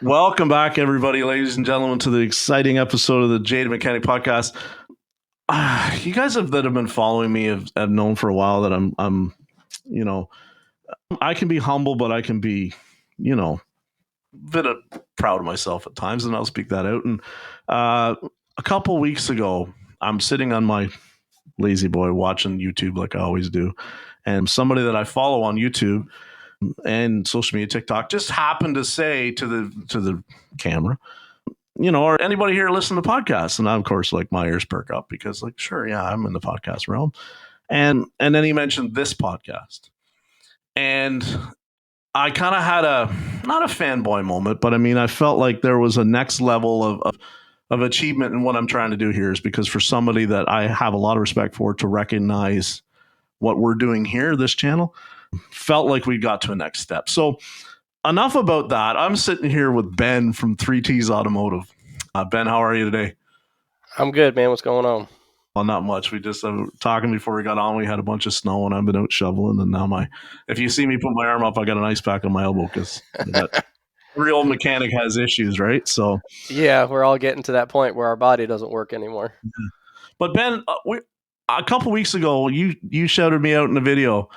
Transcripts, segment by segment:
Welcome back, everybody, ladies and gentlemen, to the exciting episode of the Jade Mechanic Podcast. You guys that have been following me have known for a while that you know, I can be humble, but I can be, a bit proud of myself at times, and I'll speak that out. And a couple weeks ago, I'm sitting on my lazy boy watching YouTube like I always do, and somebody that I follow on YouTube and social media, TikTok, just happened to say to the camera, or anybody here listen to podcasts. And I, of course, like my ears perk up because like, sure, yeah, I'm in the podcast realm. And then he mentioned this podcast. And I kind of had not a fanboy moment, but I mean, I felt like there was a next level of achievement in what I'm trying to do here is because for somebody that I have a lot of respect for to recognize what we're doing here, this channel, felt like we got to a next step. So enough about that. I'm sitting here with Ben from 3T's Automotive. Ben, how are you today? I'm good, man. What's going on? Well, not much. We just talking before we got on. We had a bunch of snow, and I've been out shoveling. And now if you see me put my arm up, I got an ice pack on my elbow because every old mechanic has issues, right? So, Yeah, we're all getting to that point where our body doesn't work anymore. but Ben, a couple weeks ago, you shouted me out in a video,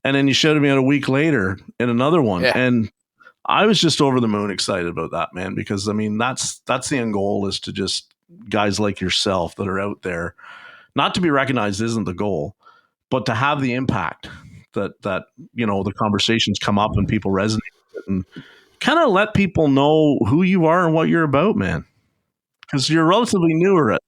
and then you shouted me out a week later in another one, Yeah. and I was just over the moon excited about that, man. Because I mean, that's the end goal is to just guys like yourself that are out there, not to be recognized isn't the goal, but to have the impact that the conversations come up and people resonate with it and kind of let people know who you are and what you're about, man. Because you're relatively newer at.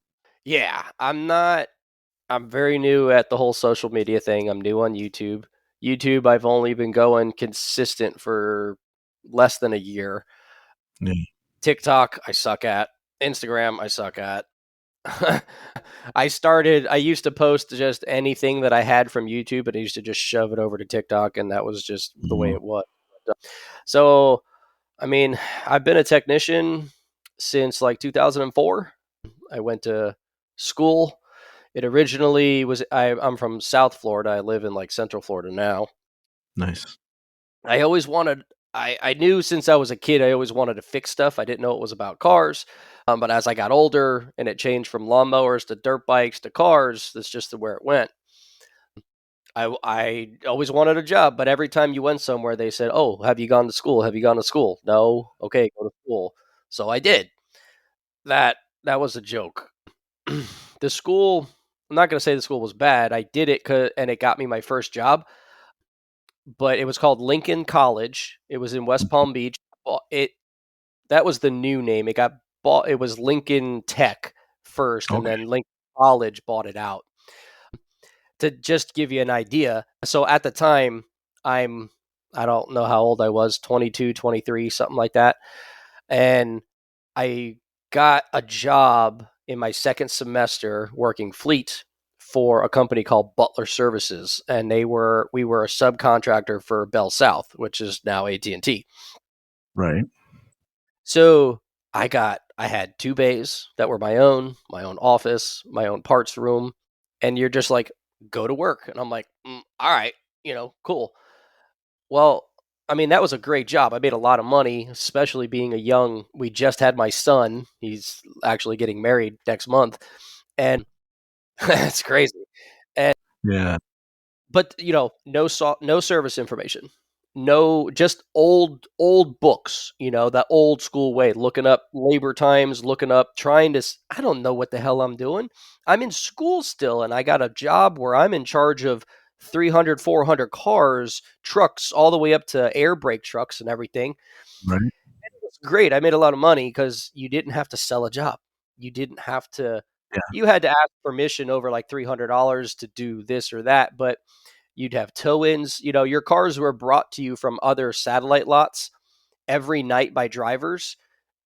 Yeah, I'm very new at the whole social media thing. I'm new on YouTube. YouTube, I've only been going consistent for less than a year. Yeah. TikTok, I suck at. Instagram, I suck at. I used to post just anything that I had from YouTube, and I used to just shove it over to TikTok, and that was just the way Mhm. it was. So, I mean, I've been a technician since like 2004. I went to school. It originally was, I'm from South Florida. I live in like Central Florida now. Nice. I always wanted, I knew since I was a kid, I always wanted to fix stuff. I didn't know it was about cars. But as I got older and it changed from lawnmowers to dirt bikes to cars, that's just where it went. I always wanted a job, but every time you went somewhere, they said, "Oh, have you gone to school? Have you gone to school?" No, okay, go to school. So I did. That was a joke. The school, I'm not going to say the school was bad. I did it and it got me my first job, but it was called Lincoln College. It was in West Palm Beach. It That was the new name. It got bought. It was Lincoln Tech first, and Okay. then Lincoln College bought it out. To just give you an idea, so at the time, I'm I don't know how old I was, 22, 23, something like that. And I got a job in my second semester working fleet for a company called Butler Services, and we were a subcontractor for Bell South, which is now AT&T. Right. So I had two bays that were my own office, my own parts room, and you're just like, go to work. And I'm like, all right, cool. Well, I mean, that was a great job. I made a lot of money, especially being we just had my son. He's actually getting married next month. And that's crazy. And, Yeah. but no service information, no, just old books, that old school way, looking up labor times, looking up, I don't know what the hell I'm doing. I'm in school still, and I got a job where I'm in charge of 300, 400 cars, trucks, all the way up to air brake trucks and everything. Right. It's great. I made a lot of money because you didn't have to sell a job. You didn't have to, Yeah. you had to ask permission over like $300 to do this or that, but you'd have tow-ins. Your cars were brought to you from other satellite lots every night by drivers,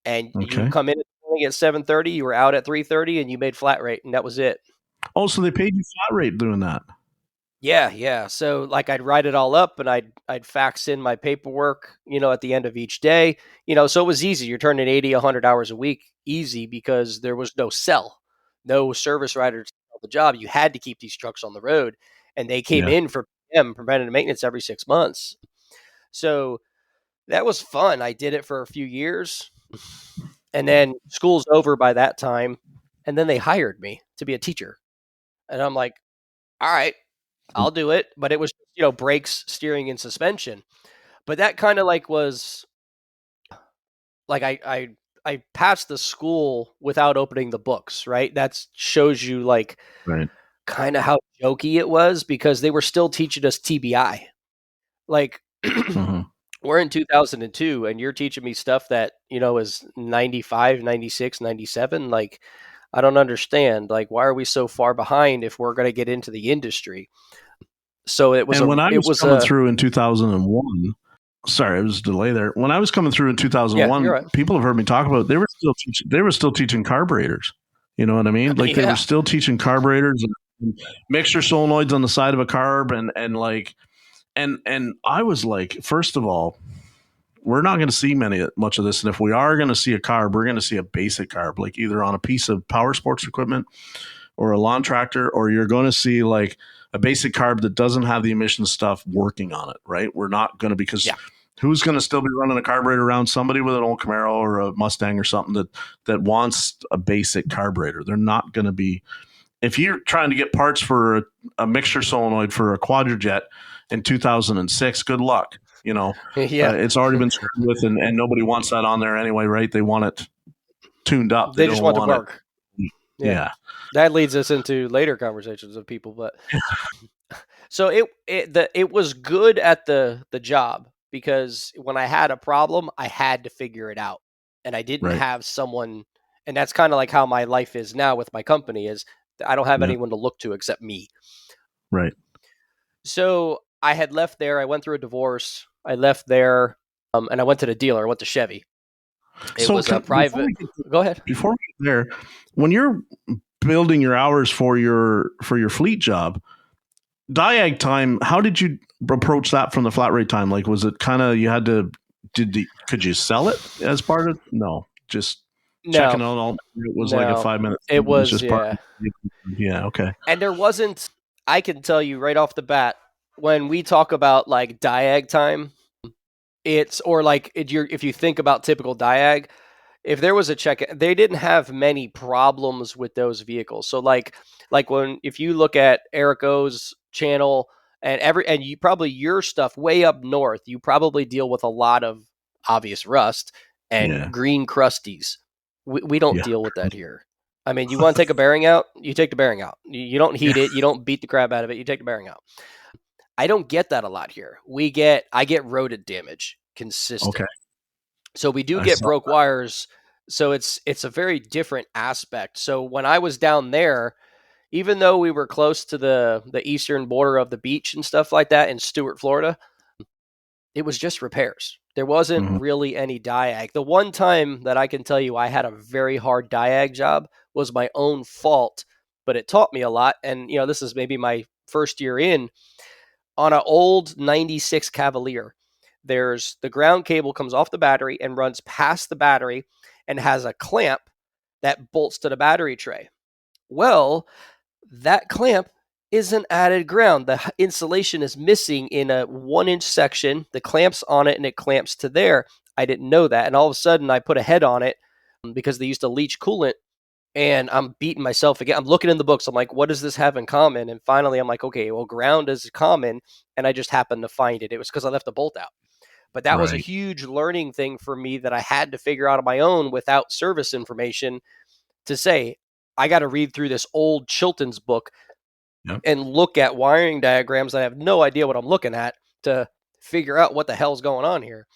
and you Okay. come in at 7:30. You were out at 3:30, and you made flat rate, and that was it. Oh, so they paid you flat rate doing that. Yeah, yeah. So like I'd write it all up, and I'd fax in my paperwork, at the end of each day. So it was easy. You're turning 80, 100 hours a week easy because there was no service rider to sell the job. You had to keep these trucks on the road, and they came Yeah. in for PM, preventative maintenance, every 6 months. So That was fun. I did it for a few years, and then school's over by that time, and then they hired me to be a teacher, and I'm like, all right, I'll do it. But it was, brakes, steering, and suspension. But that kind of like was like I passed the school without opening the books, right? That shows you like Right. kind of how jokey it was because they were still teaching us TBI. Like Mhm. we're in 2002 and you're teaching me stuff that, is 95, 96, 97. Like I don't understand. Like why are we so far behind if we're going to get into the industry? So And when I it was was coming a through in 2001, sorry, it was a delay there. When I was coming through in yeah, you're 2001, right. people have heard me talk about it, they were still teaching carburetors. You know what I mean? Like they were Yeah. still teaching carburetors and mixture solenoids on the side of a carb and like and I was like, first of all, we're not going to see much of this, and if we are going to see a carb, we're going to see a basic carb, like either on a piece of power sports equipment or a lawn tractor, or you're going to see like a basic carb that doesn't have the emission stuff working on it, right? We're not going to, because Yeah. who's going to still be running a carburetor around? Somebody with an old Camaro or a Mustang or something that wants a basic carburetor. They're not going to be. If you're trying to get parts for a mixture solenoid for a quadrijet in 2006, good luck. Yeah. It's already been screwed with, and nobody wants that on there anyway, right? They want it tuned up. They They just don't want to want it. work. Yeah. Yeah. That leads us into later conversations of people, but so it was good at the job because when I had a problem, I had to figure it out, and I didn't Right. have someone. And that's kind of like how my life is now with my company is I don't have Yeah. anyone to look to except me. Right. So I had left there. I went through a divorce. I left there, and I went to the dealer. I went to Chevy. It So was a before private. we get Go ahead. there, when you're building your hours for your fleet job, diag time, how did you approach that from the flat rate time? Like, was it kind of you had to could you sell it as part of? No, just checking No, out all. It was like a no, 5 minute. it Thing. It was was just part. yeah. Yeah. Okay. And there wasn't, I can tell you right off the bat, when we talk about like diag time, it's, or like if you think about typical diag, if there was a check, they didn't have many problems with those vehicles. So like when, if you look at Eric O's channel and you probably your stuff way up north, you probably deal with a lot of obvious rust and Yeah. green crusties. We don't Yeah. deal with that here. I mean, you want to take a bearing out, you take the bearing out. You don't heat Yeah. it, you don't beat the crap out of it, you take the bearing out. I don't get that a lot here. I get rodent damage consistent. Okay. So we do I get saw. broke wires. So it's a very different aspect. So when I was down there, even though we were close to the eastern border of the beach and stuff like that in Stewart, Florida, it was just repairs. There wasn't Mhm. really any diag. The one time that I can tell you I had a very hard diag job was my own fault, but it taught me a lot. And this is maybe my first year in on an old 96 Cavalier. There's the ground cable comes off the battery and runs past the battery and has a clamp that bolts to the battery tray. Well, that clamp isn't added ground. The insulation is missing in a 1-inch section. The clamp's on it and it clamps to there. I didn't know that. And all of a sudden, I put a head on it because they used to leach coolant. And I'm beating myself again. I'm looking in the books. I'm like, what does this have in common? And finally, I'm like, okay, well, ground is common. And I just happened to find it. It was because I left the bolt out. But that was a Right. huge learning thing for me that I had to figure out on my own without service information to say, I got to read through this old Chilton's book Yep. and look at wiring diagrams that I have no idea what I'm looking at to figure out what the hell's going on here.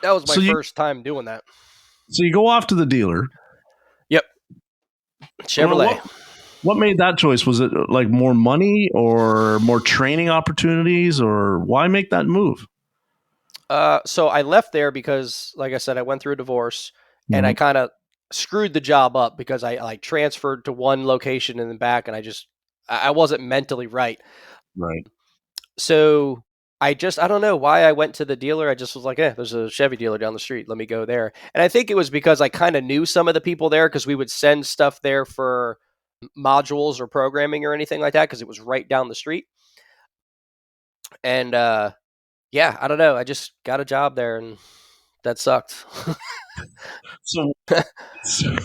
That was my So you first time doing that. so you go off to the dealer. Yep. Well, Chevrolet. what made that choice? Was it like more money or more training opportunities, or why make that move? So I left there because, like I said, I went through a divorce and I Mhm. kind of screwed the job up because I like transferred to one location and then back, and I wasn't mentally right. Right. So I don't know why I went to the dealer. I just was like, there's a Chevy dealer down the street. Let me go there. And I think it was because I kind of knew some of the people there because we would send stuff there for modules or programming or anything like that because it was right down the street. And yeah, I don't know. I just got a job there, and that sucked. So, so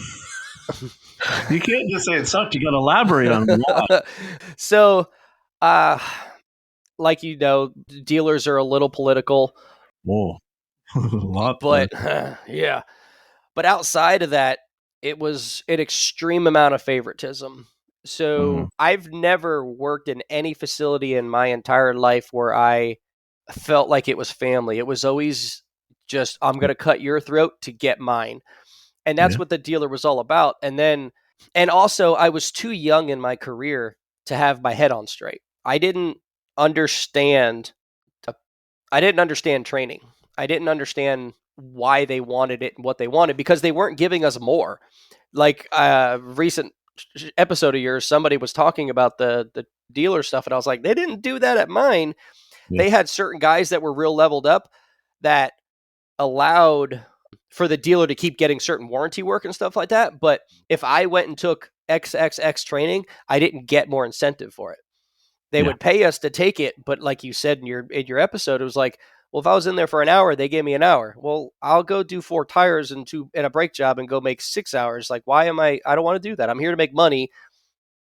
you can't just say it sucked. You got to elaborate on why. So, uh, like dealers are a little political, Whoa, a lot there. but yeah. But outside of that, it was an extreme amount of favoritism. Mhm. So I've never worked in any facility in my entire life where I felt like it was family. It was always just, I'm going to cut your throat to get mine. And that's Yeah, what the dealer was all about. And also, I was too young in my career to have my head on straight. Understand I didn't understand training. I didn't understand why they wanted it and what they wanted, because they weren't giving us more. Like recent episode of yours, somebody was talking about the dealer stuff, and I was like, they didn't do that at mine. yeah, They had certain guys that were real leveled up that allowed for the dealer to keep getting certain warranty work and stuff like that. But if I went and took XXX training, I didn't get more incentive for it. They yeah. would pay us to take it, but like you said in your episode, it was like, well, if I was in there for an hour, they gave me an hour. Well, I'll go do 4 tires and a brake job and go make 6 hours. Like, why am I don't want to do that. I'm here to make money.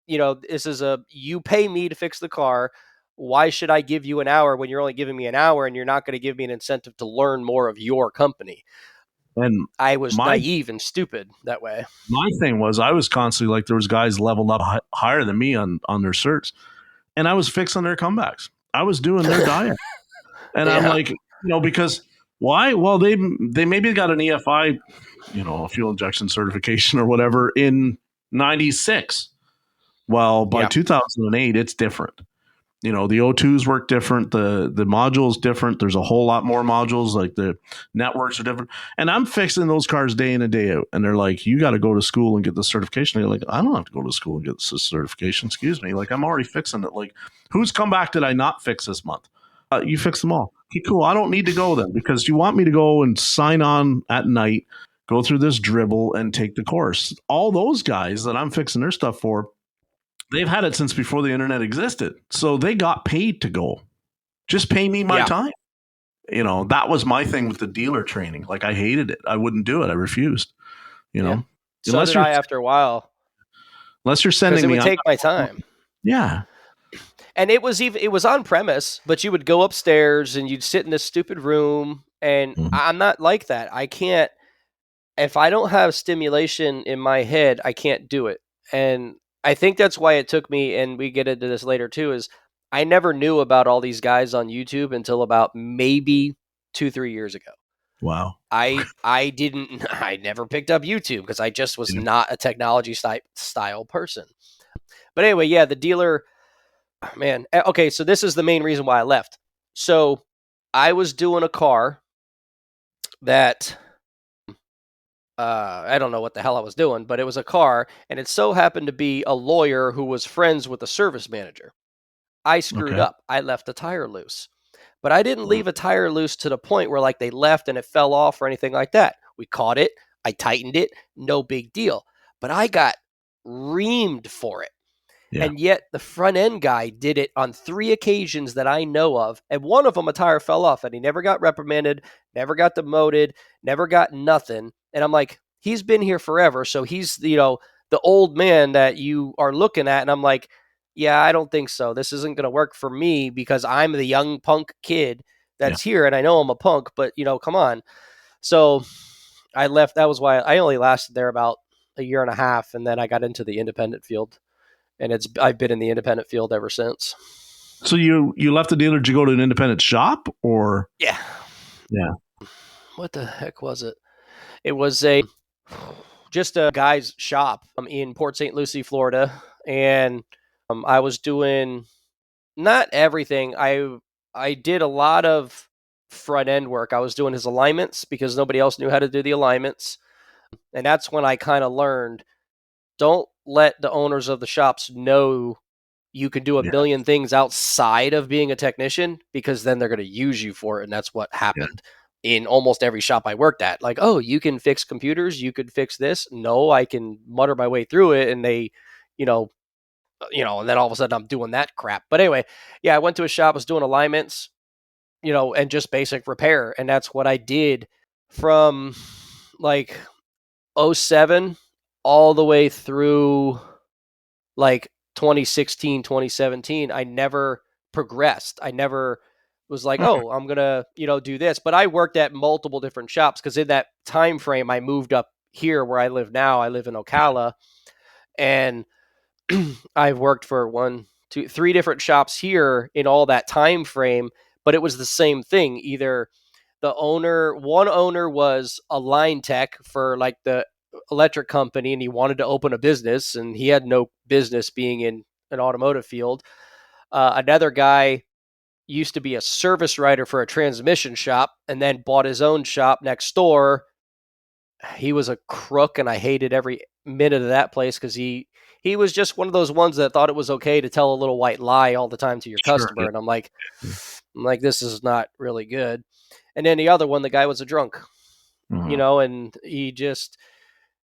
This is you pay me to fix the car. Why should I give you an hour when you're only giving me an hour and you're not going to give me an incentive to learn more of your company? And I was my naive and stupid that way. my thing was I was constantly like there was guys leveled up higher than me on their certs, and I was fixing their comebacks. I was doing their diet, and I'm Yeah. like, because why? Well, they maybe got an EFI, a fuel injection certification or whatever in '96. Well, by Yeah. 2008, it's different. The O2s work different, the modules different. There's a whole lot more modules, like the networks are different. And I'm fixing those cars day in and day out, and they're like, you got to go to school and get the certification. You're like, I don't have to go to school and get the certification, excuse me, like I'm already fixing it. Like, whose comeback did I not fix this month? You fix them all. Okay, cool. I don't need to go then, because you want me to go and sign on at night, go through this dribble and take the course. All those guys that I'm fixing their stuff for, they've had it since before the internet existed. So they got paid to go. Just pay me my Yeah. time. That was my thing with the dealer training. Like, I hated it. I wouldn't do it. I refused. Yeah. So Unless did you're I after a while, unless you're because sending it me would up. take my time. Yeah. And it was on premise, but you would go upstairs and you'd sit in this stupid room. And Mhm. I'm not like that. I can't, if I don't have stimulation in my head, I can't do it. And I think that's why it took me, and we get into this later too, is I never knew about all these guys on YouTube until about maybe 2-3 years ago. Wow. I didn't, I never picked up YouTube because I just was Yeah. not a technology style person. But anyway, yeah, the dealer, man. Okay, so this is the main reason why I left. So I was doing a car that I don't know what the hell I was doing, but it was a car, and it so happened to be a lawyer who was friends with the service manager. I screwed Okay. up. I left a tire loose. But I didn't Wow. leave a tire loose to the point where like they left and it fell off or anything like that. We caught it, I tightened it, no big deal. But I got reamed for it. Yeah. And yet the front end guy did it on 3 occasions that I know of. And one of them, a tire fell off and he never got reprimanded, never got demoted, never got nothing. And I'm like, he's been here forever. So he's, the old man that you are looking at. And I'm like, yeah, I don't think so. This isn't going to work for me because I'm the young punk kid Yeah. that's here. And I know I'm a punk, but, come on. So I left. That was why I only lasted there about a year and a half. And then I got into the independent field, and I've been in the independent field ever since. So you left the dealer to go to an independent shop, or? Yeah. Yeah. What the heck was it? It was just a guy's shop in Port St. Lucie, Florida, and I was doing not everything. I did a lot of front end work. I was doing his alignments because nobody else knew how to do the alignments, and that's when I kind of learned, don't let the owners of the shops know you can do a Yeah. billion things outside of being a technician, because then they're going to use you for it. And that's what happened in almost every shop I worked at. Like, oh, you can fix computers. You could fix this. No, I can mutter my way through it. And they, and then all of a sudden I'm doing that crap. But anyway, yeah, I went to a shop, was doing alignments, and just basic repair. And that's what I did from like '07 all the way through like 2016, 2017. I never progressed. I never was like, oh, I'm going to, do this. But I worked at multiple different shops because in that time frame, I moved up here where I live now. I live in Ocala, and I've worked for 3 different shops here in all that time frame, but it was the same thing. Either one owner was a line tech for like the electric company and he wanted to open a business and he had no business being in an automotive field. Another guy used to be a service writer for a transmission shop and then bought his own shop next door. He was a crook and I hated every minute of that place because he was just one of those ones that thought it was okay to tell a little white lie all the time to your Sure. customer. And I'm like, this is not really good. And then the other one, the guy was a drunk, and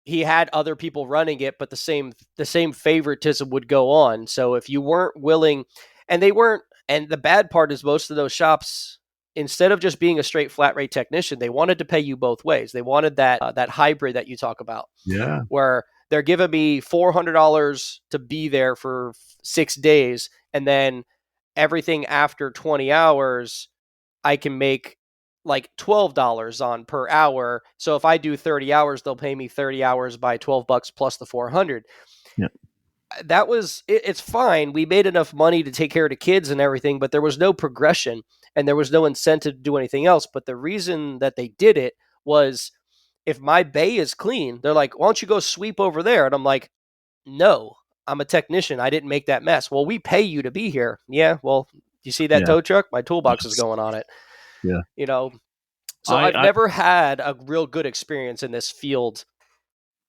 he had other people running it, but the same favoritism would go on. So if you weren't willing, and the bad part is most of those shops, instead of just being a straight flat rate technician, they wanted to pay you both ways. They wanted that hybrid that you talk about, where they're giving me $400 to be there for 6 days, and then everything after 20 hours, I can make like $12 on per hour. So if I do 30 hours, they'll pay me 30 hours by $12 plus the 400. Yeah. That was, it's fine. We made enough money to take care of the kids and everything, but there was no progression and there was no incentive to do anything else. But the reason that they did it was if my bay is clean, they're like, why don't you go sweep over there? And I'm like, no, I'm a technician. I didn't make that mess. Well, we pay you to be here. Yeah. Well, you see that tow truck? My toolbox is going on it. Yeah. So I've never had a real good experience in this field.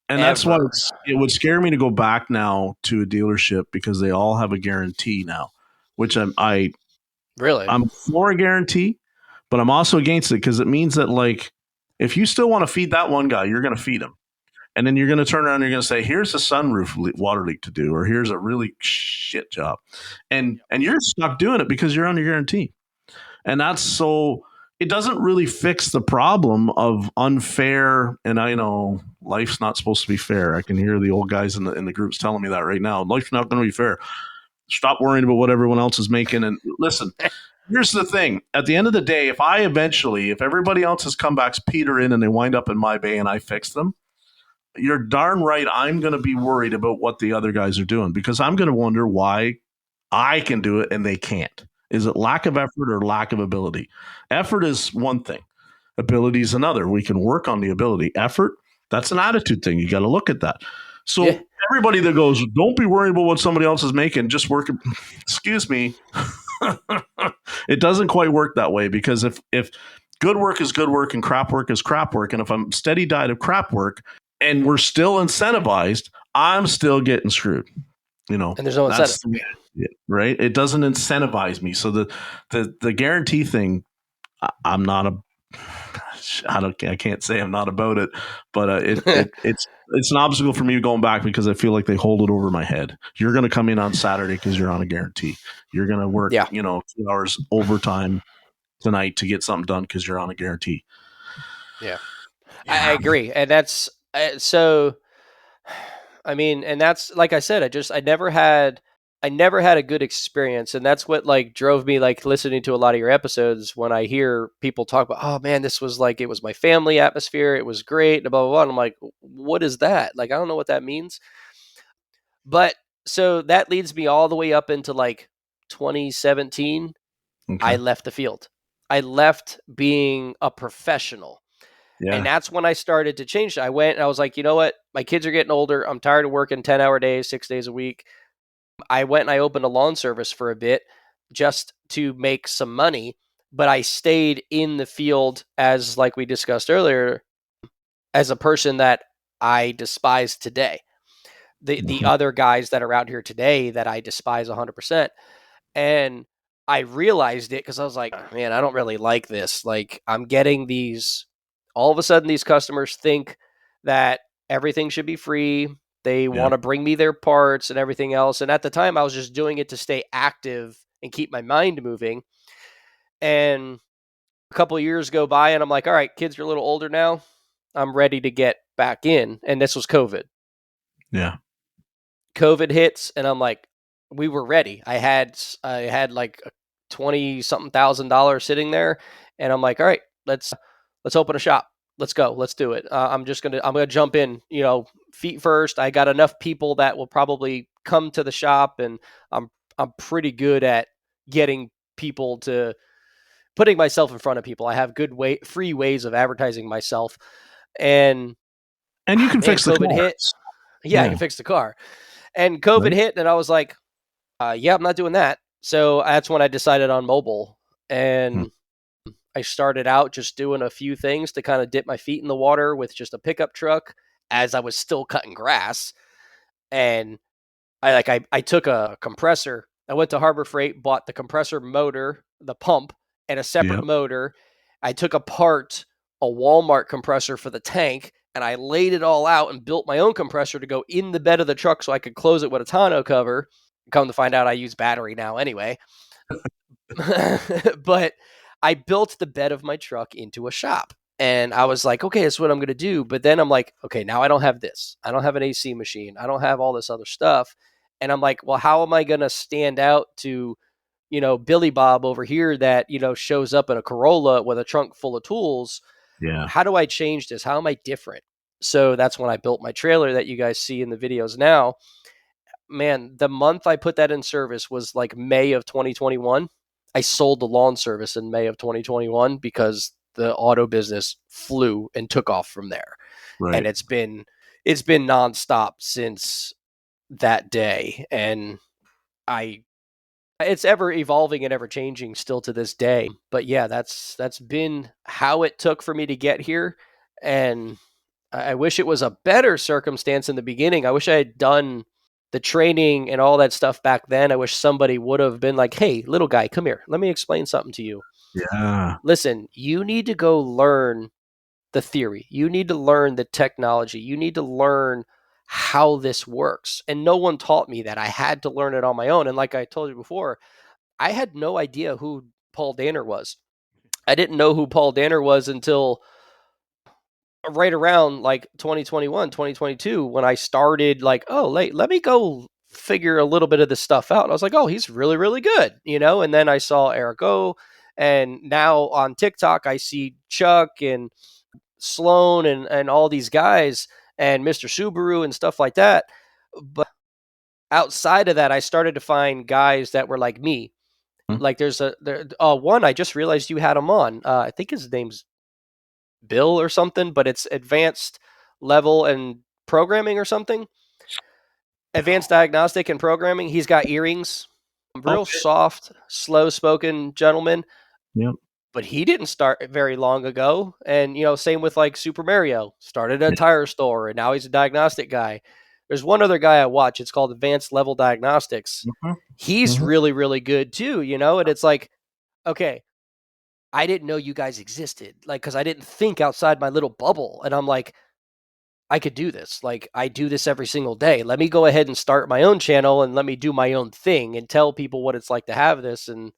And that's why it would scare me to go back now to a dealership because they all have a guarantee now, which I'm for a guarantee, but I'm also against it because it means that like if you still want to feed that one guy, you're going to feed him. And then you're going to turn around and you're going to say, here's a sunroof water leak to do, or here's a really shit job. And you're stuck doing it because you're on your guarantee. And that's so it doesn't really fix the problem of unfair. And I know life's not supposed to be fair. I can hear the old guys in the groups telling me that right now. Life's not going to be fair. Stop worrying about what everyone else is making. And listen, here's the thing. At the end of the day, if everybody else's comebacks peter in and they wind up in my bay and I fix them, you're darn right I'm going to be worried about what the other guys are doing because I'm going to wonder why I can do it and they can't. Is it lack of effort or lack of ability? Effort is one thing. Ability is another. We can work on the ability. Effort, that's an attitude thing. You got to look at that. So everybody that goes, don't be worried about what somebody else is making, just work. Excuse me. It doesn't quite work that way because if good work is good work and crap work is crap work, and if I'm steady diet of crap work and we're still incentivized, I'm still getting screwed. And there's no incentive. Right? It doesn't incentivize me. So the guarantee thing, I'm not I can't say I'm not about it, but it's an obstacle for me going back because I feel like they hold it over my head. You're going to come in on Saturday because you're on a guarantee. You're going to work, 2 hours overtime tonight to get something done because you're on a guarantee. Yeah. I agree. And that's so, I mean, and that's, like I said, I never had a good experience. And that's what like drove me, like listening to a lot of your episodes when I hear people talk about, oh man, this was like, it was my family atmosphere. It was great. And blah, blah, blah. And I'm like, what is that? Like, I don't know what that means. But so that leads me all the way up into like 2017. Okay. I left the field. I left being a professional. Yeah. And that's when I started to change. I went and I was like, you know what? My kids are getting older. I'm tired of working 10-hour days, 6 days a week. I went and I opened a lawn service for a bit just to make some money. But I stayed in the field as, like we discussed earlier, as a person that I despise today. The other guys that are out here today that I despise 100%. And I realized it because I was like, man, I don't really like this. Like, I'm getting these, all of a sudden these customers think that everything should be free. They want to bring me their parts and everything else. And at the time I was just doing it to stay active and keep my mind moving. And couple of years go by, and I'm like, all right, kids are a little older now. I'm ready to get back in. And this was COVID. Yeah. COVID hits, and I'm like, we were ready. I had like $20-something thousand sitting there, and I'm like, all right, let's open a shop. Let's go. Let's do it. I'm gonna jump in. Feet first. I got enough people that will probably come to the shop, and I'm pretty good at getting people to putting myself in front of people. I have free ways of advertising myself, and you can fix the COVID car. hit. Yeah, I can fix the car. And COVID hit, and I was like, yeah, I'm not doing that. So that's when I decided on mobile. And I started out just doing a few things to kind of dip my feet in the water with just a pickup truck as I was still cutting grass. And I took a compressor. I went to Harbor Freight, bought the compressor motor, the pump, and a separate motor. I took apart a Walmart compressor for the tank, and I laid it all out and built my own compressor to go in the bed of the truck so I could close it with a tonneau cover. Come to find out, I use battery now anyway. But I built the bed of my truck into a shop. And I was like, okay, that's what I'm going to do. But then I'm like, okay, now I don't have this. I don't have an AC machine. I don't have all this other stuff. And I'm like, well, how am I going to stand out to, Billy Bob over here that, shows up in a Corolla with a trunk full of tools? Yeah. How do I change this? How am I different? So that's when I built my trailer that you guys see in the videos now. Man, the month I put that in service was like May of 2021. I sold the lawn service in May of 2021 because the auto business flew and took off from there. Right. And it's been nonstop since that day. And it's ever evolving and ever changing still to this day. But yeah, that's been how it took for me to get here. And I wish it was a better circumstance in the beginning. I wish I had done the training and all that stuff back then. I wish somebody would have been like, hey, little guy, come here. Let me explain something to you. Yeah. Listen, you need to go learn the theory. You need to learn the technology. You need to learn how this works. And no one taught me that. I had to learn it on my own. And like I told you before, I had no idea who Paul Danner was. I didn't know who Paul Danner was until right around like 2021, 2022, when I started like, oh, let me go figure a little bit of this stuff out. And I was like, oh, he's really, really good, And then I saw Eric O. And now on TikTok, I see Chuck and Sloan and all these guys and Mr. Subaru and stuff like that. But outside of that, I started to find guys that were like me. Like there's one, I just realized you had him on. I think his name's Bill or something, but it's advanced level and programming or something. Advanced diagnostic and programming. He's got earrings. Real soft, slow-spoken gentleman. Yep. But he didn't start very long ago. And, same with like Super Mario. Started a tire store, and now he's a diagnostic guy. There's one other guy I watch. It's called Advanced Level Diagnostics. He's really, really good too, And it's like, okay, I didn't know you guys existed, like, because I didn't think outside my little bubble. And I'm like, I could do this. Like, I do this every single day. Let me go ahead and start my own channel and let me do my own thing and tell people what it's like to have this. And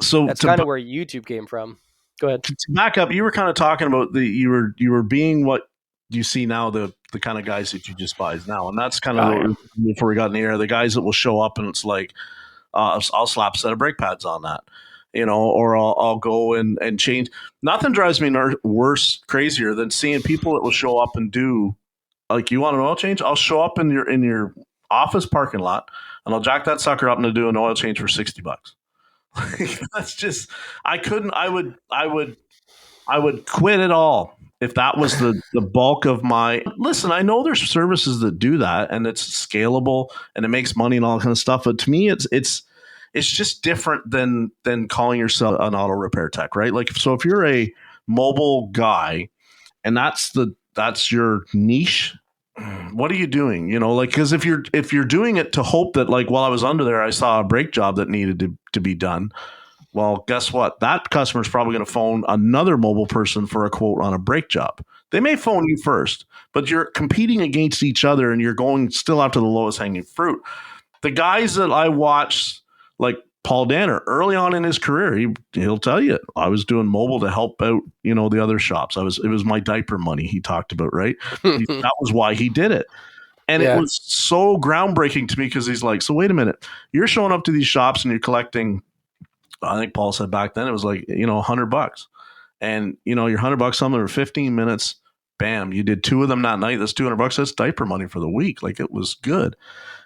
so that's kind of where YouTube came from. Go ahead. To back up, you were kind of talking about you were being what you see now, the kind of guys that you despise now. And that's kind of before we got in the air, the guys that will show up and it's like, I'll slap a set of brake pads on that. Or I'll go and change. Nothing drives me crazier than seeing people that will show up and do, like, you want an oil change? I'll show up in your office parking lot and I'll jack that sucker up and do an oil change for $60. That's just, I would quit it all if that was the bulk of my. Listen, I know there's services that do that and it's scalable and it makes money and all that kind of stuff. But to me, it's just different than calling yourself an auto repair tech, right? Like, so if you're a mobile guy and that's your niche, what are you doing? Like, because if you're doing it to hope that, like, while I was under there, I saw a brake job that needed to be done. Well, guess what? That customer is probably going to phone another mobile person for a quote on a brake job. They may phone you first, but you're competing against each other and you're going still after the lowest hanging fruit. The guys that I watch, like Paul Danner, early on in his career, he'll tell you, I was doing mobile to help out, the other shops. It was my diaper money he talked about, right? That was why he did it. And it Yeah. was so groundbreaking to me because he's like, so wait a minute, you're showing up to these shops and you're collecting, I think Paul said back then it was like, $100. And, your $100, some of them are 15 minutes. Bam, you did 2 of them that night. That's $200. That's diaper money for the week. Like, it was good.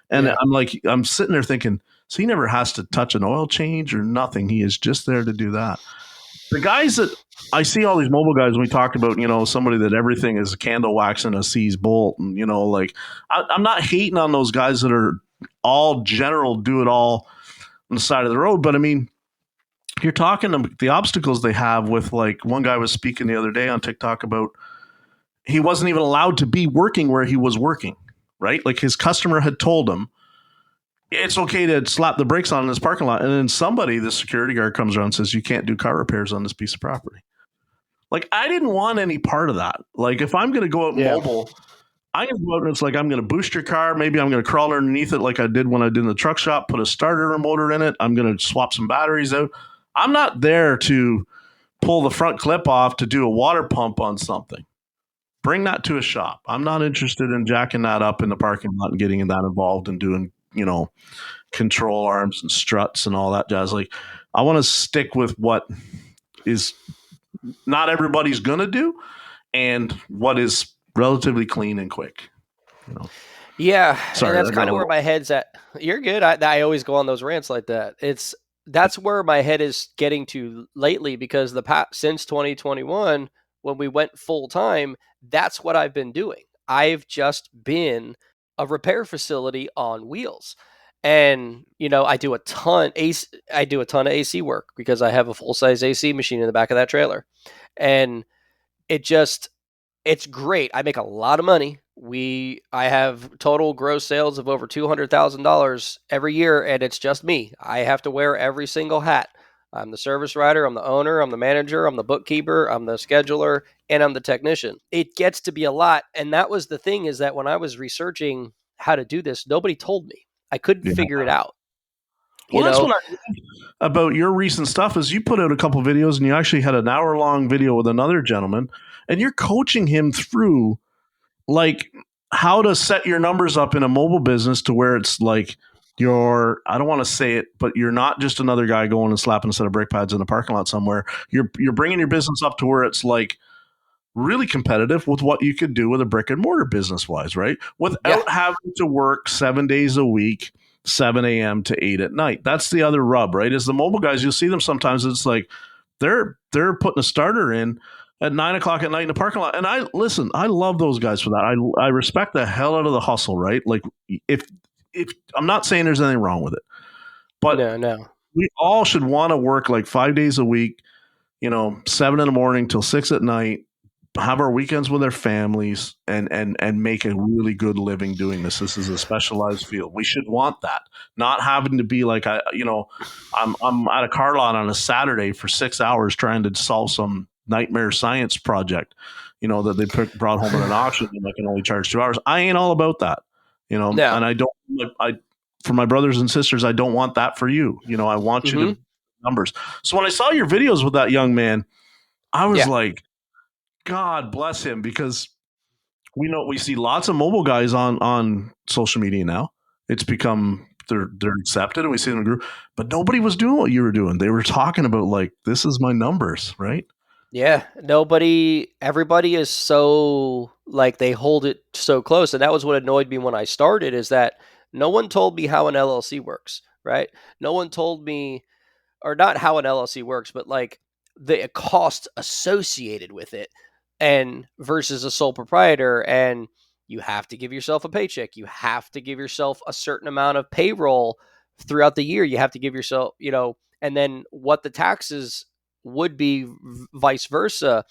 And Yeah. I'm sitting there thinking, so he never has to touch an oil change or nothing. He is just there to do that. The guys that I see, all these mobile guys, we talked about, somebody that everything is candle wax and a C's bolt. And, like, I'm not hating on those guys that are all general, do it all on the side of the road. But I mean, you're talking the obstacles they have with, like, one guy was speaking the other day on TikTok about he wasn't even allowed to be working where he was working, right? Like, his customer had told him, it's okay to slap the brakes on in this parking lot. And then the security guard comes around and says, you can't do car repairs on this piece of property. Like, I didn't want any part of that. Like, if I'm going to go out mobile, I'm going to go out and it's like, I'm going to boost your car. Maybe I'm going to crawl underneath it like I did when I did in the truck shop, put a starter motor in it. I'm going to swap some batteries out. I'm not there to pull the front clip off to do a water pump on something. Bring that to a shop. I'm not interested in jacking that up in the parking lot and getting that involved and doing, control arms and struts and all that jazz. Like, I want to stick with what is not everybody's going to do and what is relatively clean and quick. Yeah. Sorry, and that's kind of where my head's at. You're good. I always go on those rants like that. That's where my head is getting to lately, because since 2021, when we went full time, that's what I've been doing. I've just been a repair facility on wheels. And, I do a ton of AC work because I have a full-size AC machine in the back of that trailer. And it's great. I make a lot of money. I have total gross sales of over $200,000 every year, and it's just me. I have to wear every single hat. I'm the service writer, I'm the owner, I'm the manager, I'm the bookkeeper, I'm the scheduler, and I'm the technician. It gets to be a lot, and that was the thing, is that when I was researching how to do this, nobody told me. I couldn't figure it out. Well, that's what I think about your recent stuff is you put out a couple videos and you actually had an hour-long video with another gentleman, and you're coaching him through, like, how to set your numbers up in a mobile business to where it's like I don't want to say it, but you're not just another guy going and slapping a set of brake pads in a parking lot somewhere. You're bringing your business up to where it's like really competitive with what you could do with a brick and mortar business wise, right? Without having to work 7 days a week, 7 a.m. to 8 at night. That's the other rub, right? Is the mobile guys, you'll see them sometimes, it's like they're putting a starter in at 9 o'clock at night in the parking lot. And I love those guys for that. I respect the hell out of the hustle, right? Like, if I'm not saying there's anything wrong with it, but no. we all should want to work like 5 days a week, 7 in the morning till 6 at night, have our weekends with our families, and make a really good living doing this. This is a specialized field. We should want that, not having to be like, I'm at a car lot on a Saturday for 6 hours trying to solve some nightmare science project, that they brought home at an auction and I can only charge 2 hours. I ain't all about that, and I don't, for my brothers and sisters, I don't want that for you. I want you to numbers. So when I saw your videos with that young man, I was like, God bless him, because we see lots of mobile guys on social media now. It's become they're accepted and we see them in group, but nobody was doing what you were doing. They were talking about, like, this is my numbers, right? Yeah, everybody is so, like, they hold it so close. And that was what annoyed me when I started, is that no one told me how an LLC works, right? No one told me, or not how an LLC works, but like the cost associated with it, and versus a sole proprietor. And you have to give yourself a paycheck. You have to give yourself a certain amount of payroll throughout the year. You have to give yourself, and then what the taxes would be, vice versa.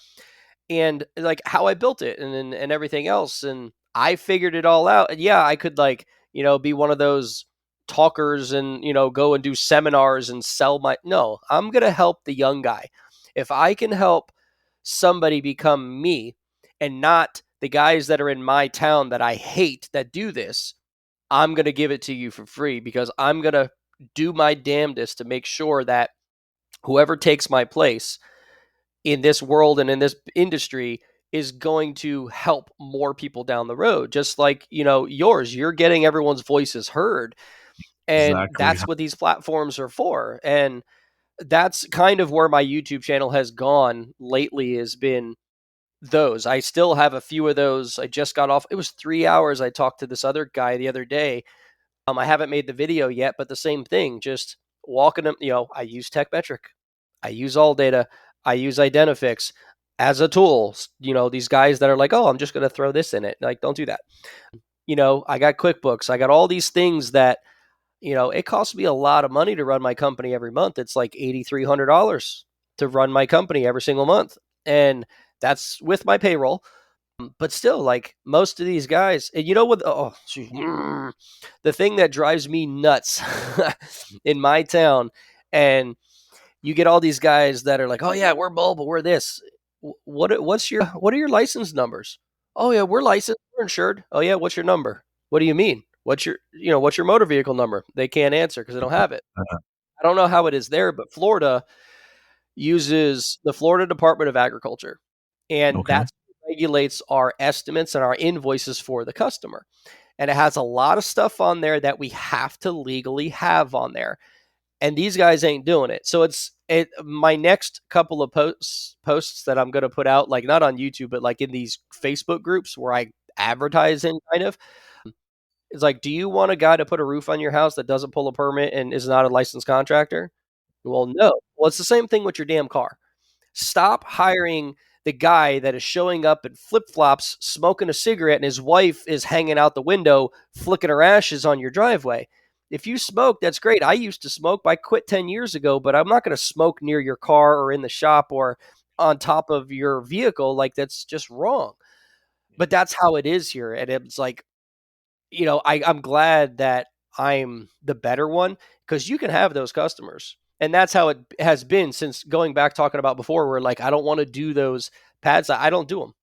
And like how I built it, and everything else. And I figured it all out. And yeah, I could, like, be one of those talkers and, go and do seminars and sell no, I'm going to help the young guy. If I can help somebody become me and not the guys that are in my town that I hate that do this, I'm going to give it to you for free, because I'm going to do my damnedest to make sure that whoever takes my place in this world and in this industry is going to help more people down the road. Just like, yours, you're getting everyone's voices heard. And Exactly. that's what these platforms are for. And that's kind of where my YouTube channel has gone lately, has been those. I still have a few of those. I just got off. It was 3 hours. I talked to this other guy the other day. I haven't made the video yet, but the same thing, just walking them, I use TechMetric. I use AllData. I use Identifix as a tool. These guys that are like, oh, I'm just going to throw this in it. Like, don't do that. I got QuickBooks. I got all these things that, it costs me a lot of money to run my company every month. It's like $8,300 to run my company every single month. And that's with my payroll. But still, like most of these guys, and you know what? The thing that drives me nuts in my town, and you get all these guys that are like, "Oh yeah, we're mobile, we're this." What are your license numbers? Oh yeah, we're licensed, we're insured. Oh yeah, what's your number? What do you mean? What's your motor vehicle number? They can't answer because they don't have it. Uh, I don't know how it is there, but Florida uses the Florida Department of Agriculture, and okay. that regulates our estimates and our invoices for the customer. And it has a lot of stuff on there that we have to legally have on there. And these guys ain't doing it. So my next couple of posts that I'm going to put out, like not on YouTube, but like in these Facebook groups where I advertise in kind of, it's like, do you want a guy to put a roof on your house that doesn't pull a permit and is not a licensed contractor? Well, no. Well, it's the same thing with your damn car. Stop hiring the guy that is showing up in flip flops, smoking a cigarette, and his wife is hanging out the window, flicking her ashes on your driveway. If you smoke, that's great. I used to smoke, but I quit 10 years ago, but I'm not going to smoke near your car or in the shop or on top of your vehicle. Like, that's just wrong. But that's how it is here. And it's like, I'm glad that I'm the better one because you can have those customers. And that's how it has been since going back talking about before, where like, I don't want to do those pads. I don't do them.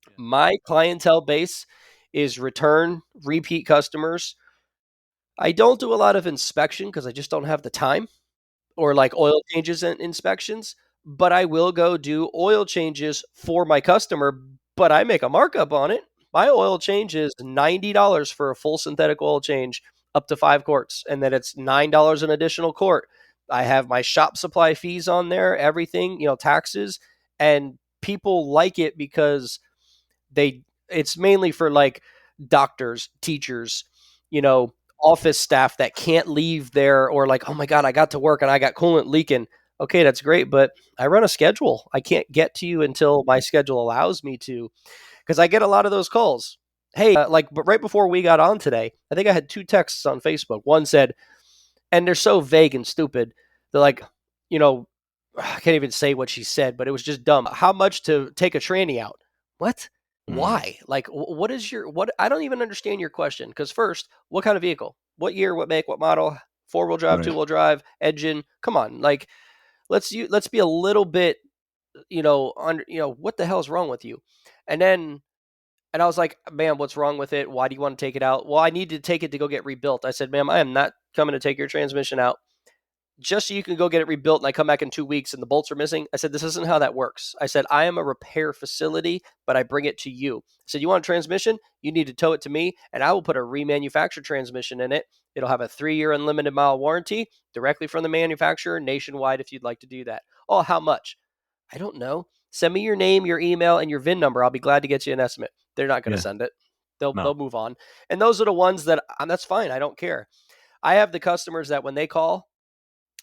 Yeah. My clientele base is repeat customers. I don't do a lot of inspection because I just don't have the time or like oil changes and inspections, but I will go do oil changes for my customer, but I make a markup on it. My oil change is $90 for a full synthetic oil change up to 5 quarts, and then it's $9 an additional quart. I have my shop supply fees on there, everything, taxes, and people like it because it's mainly for like doctors, teachers, you know, office staff that can't leave there or like, oh my God, I got to work and I got coolant leaking. Okay, that's great, but I run a schedule. I can't get to you until my schedule allows me to because I get a lot of those calls. Hey, but right before we got on today, I think I had two texts on Facebook. One said, and they're so vague and stupid. They're like, you know, I can't even say what she said, but it was just dumb. How much to take a tranny out? What? Mm, Why? Like, what is what? I don't even understand your question. Because first, what kind of vehicle? What year? What make? What model? 4-wheel drive, right. 2-wheel drive, engine. Come on, like let's be a little bit, what the hell is wrong with you? And then and I was like, ma'am, what's wrong with it? Why do you want to take it out? Well, I need to take it to go get rebuilt. I said, ma'am, I am not coming to take your transmission out just so you can go get it rebuilt and I come back in 2 weeks and the bolts are missing. I said, this isn't how that works. I said, I am a repair facility, but I bring it to you. I said, you want a transmission? You need to tow it to me and I will put a remanufactured transmission in it. It'll have a 3-year unlimited mile warranty directly from the manufacturer nationwide if you'd like to do that. Oh, how much? I don't know. Send me your name, your email, and your VIN number. I'll be glad to get you an estimate. They're not going to Yeah. send it. They'll No. move on. And those are the ones that that's fine. I don't care. I have the customers that when they call,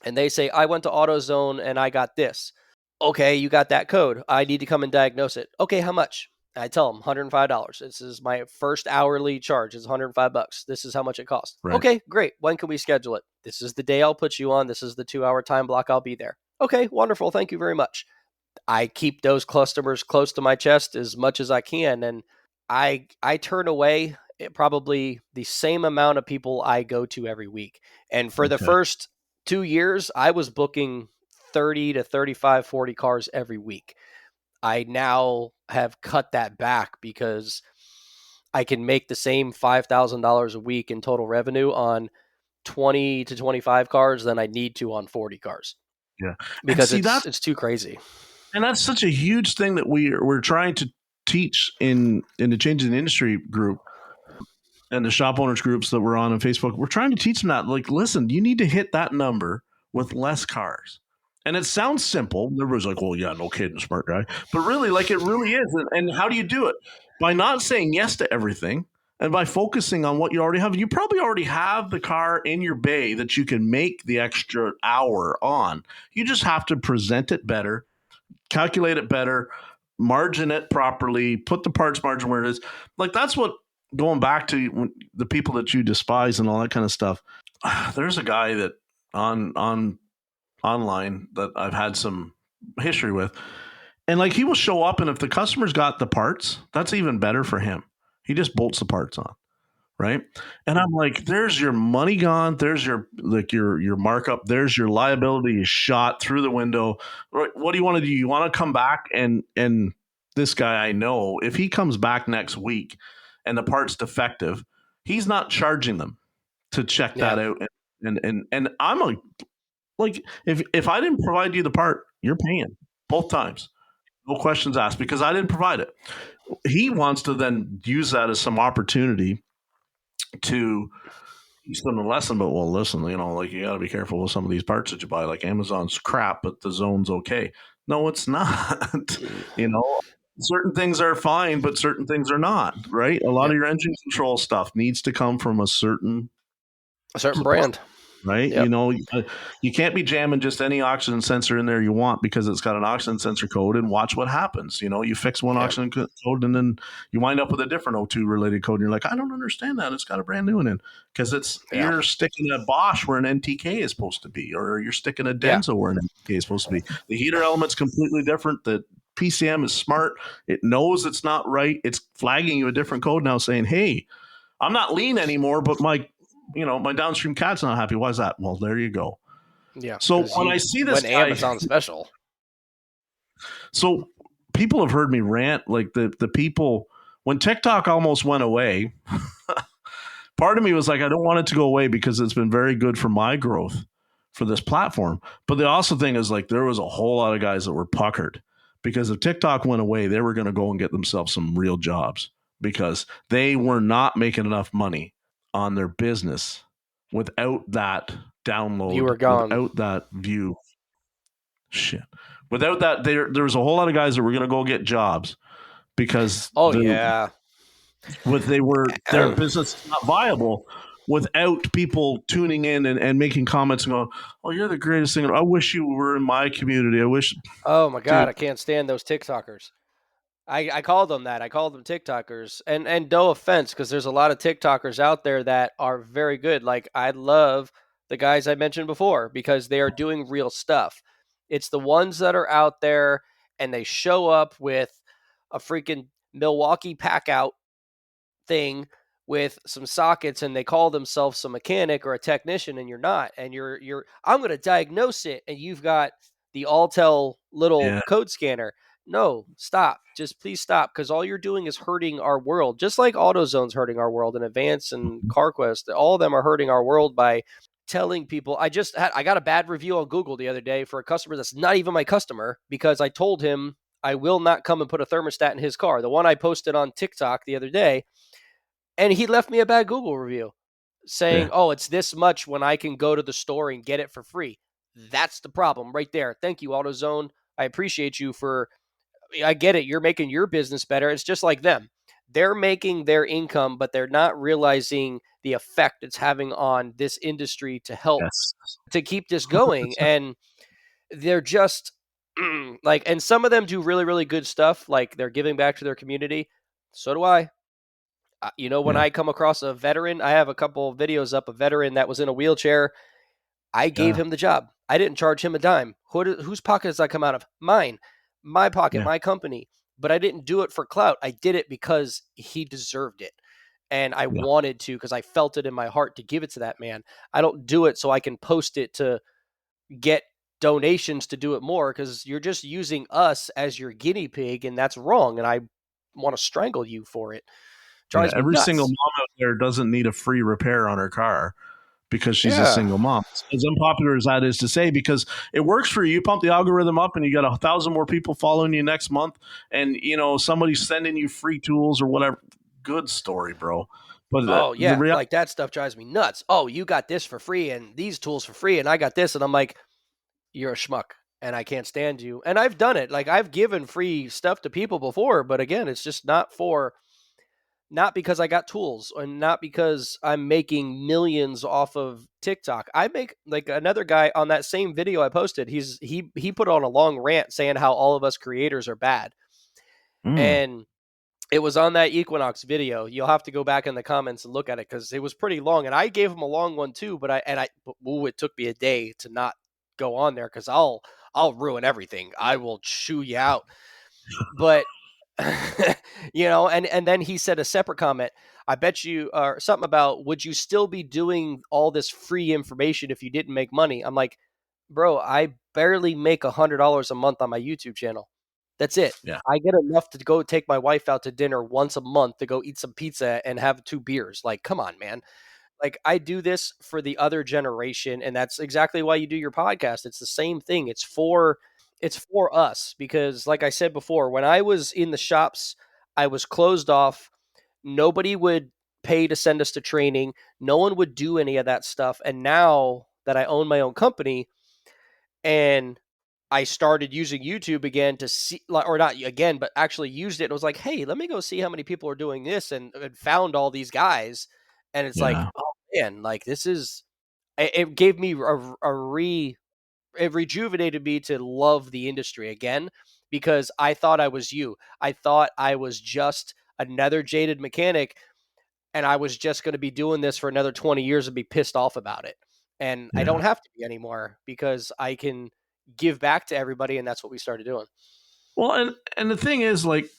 and they say, I went to AutoZone and I got this. Okay, you got that code. I need to come and diagnose it. Okay, how much? I tell them $105. This is my first hourly charge. It's $105. This is how much it costs. Right. Okay, great. When can we schedule it? This is the day I'll put you on. This is the 2-hour time block I'll be there. Okay, wonderful. Thank you very much. I keep those customers close to my chest as much as I can. And I turn away probably the same amount of people I go to every week. And for the Okay. first 2 years, I was booking 30 to 35, 40 cars every week. I now have cut that back because I can make the same $5,000 a week in total revenue on 20 to 25 cars than I need to on 40 cars Yeah. And because see, it's too crazy. that's such a huge thing that we're trying to teach in the Changing the Industry group and the shop owners groups that we're on Facebook. We're trying to teach them that, like, listen, you need to hit that number with less cars. And it sounds simple. Everybody's like, well, yeah, no kidding, smart guy. But really, like, it really is. And how do you do it? By not saying yes to everything and by focusing on what you already have. You probably already have the car in your bay that you can make the extra hour on. You just have to present it better, calculate it better, margin it properly, put the parts margin where it is. Like, that's what, going back to the people that you despise and all that kind of stuff. There's a guy that on online that I've had some history with, and like, he will show up, and if the customer's got the parts, that's even better for him. He just bolts the parts on, right? And I'm like, there's your money gone. There's your, like, your markup. There's your liability is shot through the window. Right? What do you want to do? You want to come back, and this guy, I know, if he comes back next week and the part's defective, he's not charging them to check Yeah. that out. And I'm like, if I didn't provide you the part, you're paying both times. No questions asked, because I didn't provide it. He wants to then use that as some opportunity to teach them a lesson. But, well, listen, like, you got to be careful with some of these parts that you buy. Like, Amazon's crap, but the Zone's okay. No, it's not. Certain things are fine, but certain things are not. Right? A lot Yep. of your engine control stuff needs to come from a certain brand. right? Yep. You can't be jamming just any oxygen sensor in there you want because it's got an oxygen sensor code, and watch what happens. You fix one Yep. oxygen code, and then you wind up with a different O2 related code, and you're like, I don't understand that. It's got a brand new one in, because Yeah. you're sticking a Bosch where an NTK is supposed to be, or you're sticking a Yeah. Denso where an NTK is supposed to be. The heater element's completely different. The PCM is smart. It knows it's not right. It's flagging you a different code now, saying, hey, I'm not lean anymore, but my downstream cat's not happy. Why is that? Well, there you go. Yeah. So when I see this when guy, Amazon special. so people have heard me rant, like, the people, when TikTok almost went away, part of me was like, I don't want it to go away because it's been very good for my growth for this platform. But the also thing is, like, there was a whole lot of guys that were puckered because if TikTok went away, they were going to go and get themselves some real jobs because they were not making enough money on their business without that download, You were gone. without that view. Shit. Without that, there was a whole lot of guys that were going to go get jobs because Oh yeah. their business is not viable without people tuning in and making comments and going, "Oh, you're the greatest thing. I wish you were in my community. I wish." Oh my God, Dude, I can't stand those TikTokers. I call them that. I call them TikTokers. And no offense, because there's a lot of TikTokers out there that are very good. Like, I love the guys I mentioned before because they are doing real stuff. It's the ones that are out there and they show up with a freaking Milwaukee pack out thing with some sockets and they call themselves a mechanic or a technician, and you're not, and you're I'm going to diagnose it, and you've got the Alltel little yeah, code scanner. No, stop, just please stop, because all you're doing is hurting our world, just like AutoZone's hurting our world, and Advance and CarQuest, all of them are hurting our world by telling people. I got a bad review on Google the other day for a customer that's not even my customer because I told him I will not come and put a thermostat in his car, the one I posted on TikTok the other day. And he left me a bad Google review saying, yeah, oh, it's this much when I can go to the store and get it for free. That's the problem right there. Thank you, AutoZone. I appreciate you I get it. You're making your business better. It's just like them. They're making their income, but they're not realizing the effect it's having on this industry to help yes, to keep this going. 100%. And they're just like, and some of them do really, really good stuff. Like, they're giving back to their community. So do I. When Yeah, I come across a veteran, I have a couple of videos up, a veteran that was in a wheelchair. I gave yeah, him the job. I didn't charge him a dime. Whose pocket does that come out of? Mine, my pocket, yeah, my company. But I didn't do it for clout. I did it because he deserved it. And I yeah, wanted to, because I felt it in my heart to give it to that man. I don't do it so I can post it to get donations to do it more, because you're just using us as your guinea pig, and that's wrong. And I want to strangle you for it. yeah. Drives me Every single nuts. mom out there doesn't need a free repair on her car, because she's a Yeah. single mom. As unpopular as that is to say, because it works for you. You pump the algorithm up and you got 1,000 more people following you next month, and somebody's sending you free tools or whatever. Good story, bro. But Oh the yeah, reality, like that stuff drives me nuts. Oh, you got this for free and these tools for free, and I got this, and I'm like, you're a schmuck, and I can't stand you. And I've done it. Like I've given free stuff to people before, but again, it's just not because I got tools and not because I'm making millions off of TikTok. I make like another guy on that same video I posted. He put on a long rant saying how all of us creators are bad. mm, And it was on that Equinox video. You'll have to go back in the comments and look at it because it was pretty long. And I gave him a long one too, it took me a day to not go on there because I'll ruin everything. I will chew you out. But and then he said a separate comment. I bet you or something about would you still be doing all this free information if you didn't make money? I'm like, bro, I barely make $100 a month on my YouTube channel. That's it. yeah, I get enough to go take my wife out to dinner once a month to go eat some pizza and have 2 beers. Like, come on, man. Like I do this for the other generation, and that's exactly why you do your podcast. It's the same thing. It's for us because like I said before, when I was in the shops, I was closed off. Nobody would pay to send us to training. No one would do any of that stuff. And now that I own my own company and I started using YouTube again to see, or not again, but actually used it and was like, hey, let me go see how many people are doing this and found all these guys. And it's like, yeah, oh man, like it gave me it rejuvenated me to love the industry again because I thought I was you. I thought I was just another jaded mechanic and I was just going to be doing this for another 20 years and be pissed off about it. And I don't yeah. have to be anymore because I can give back to everybody. And that's what we started doing. Well, and the thing is, like,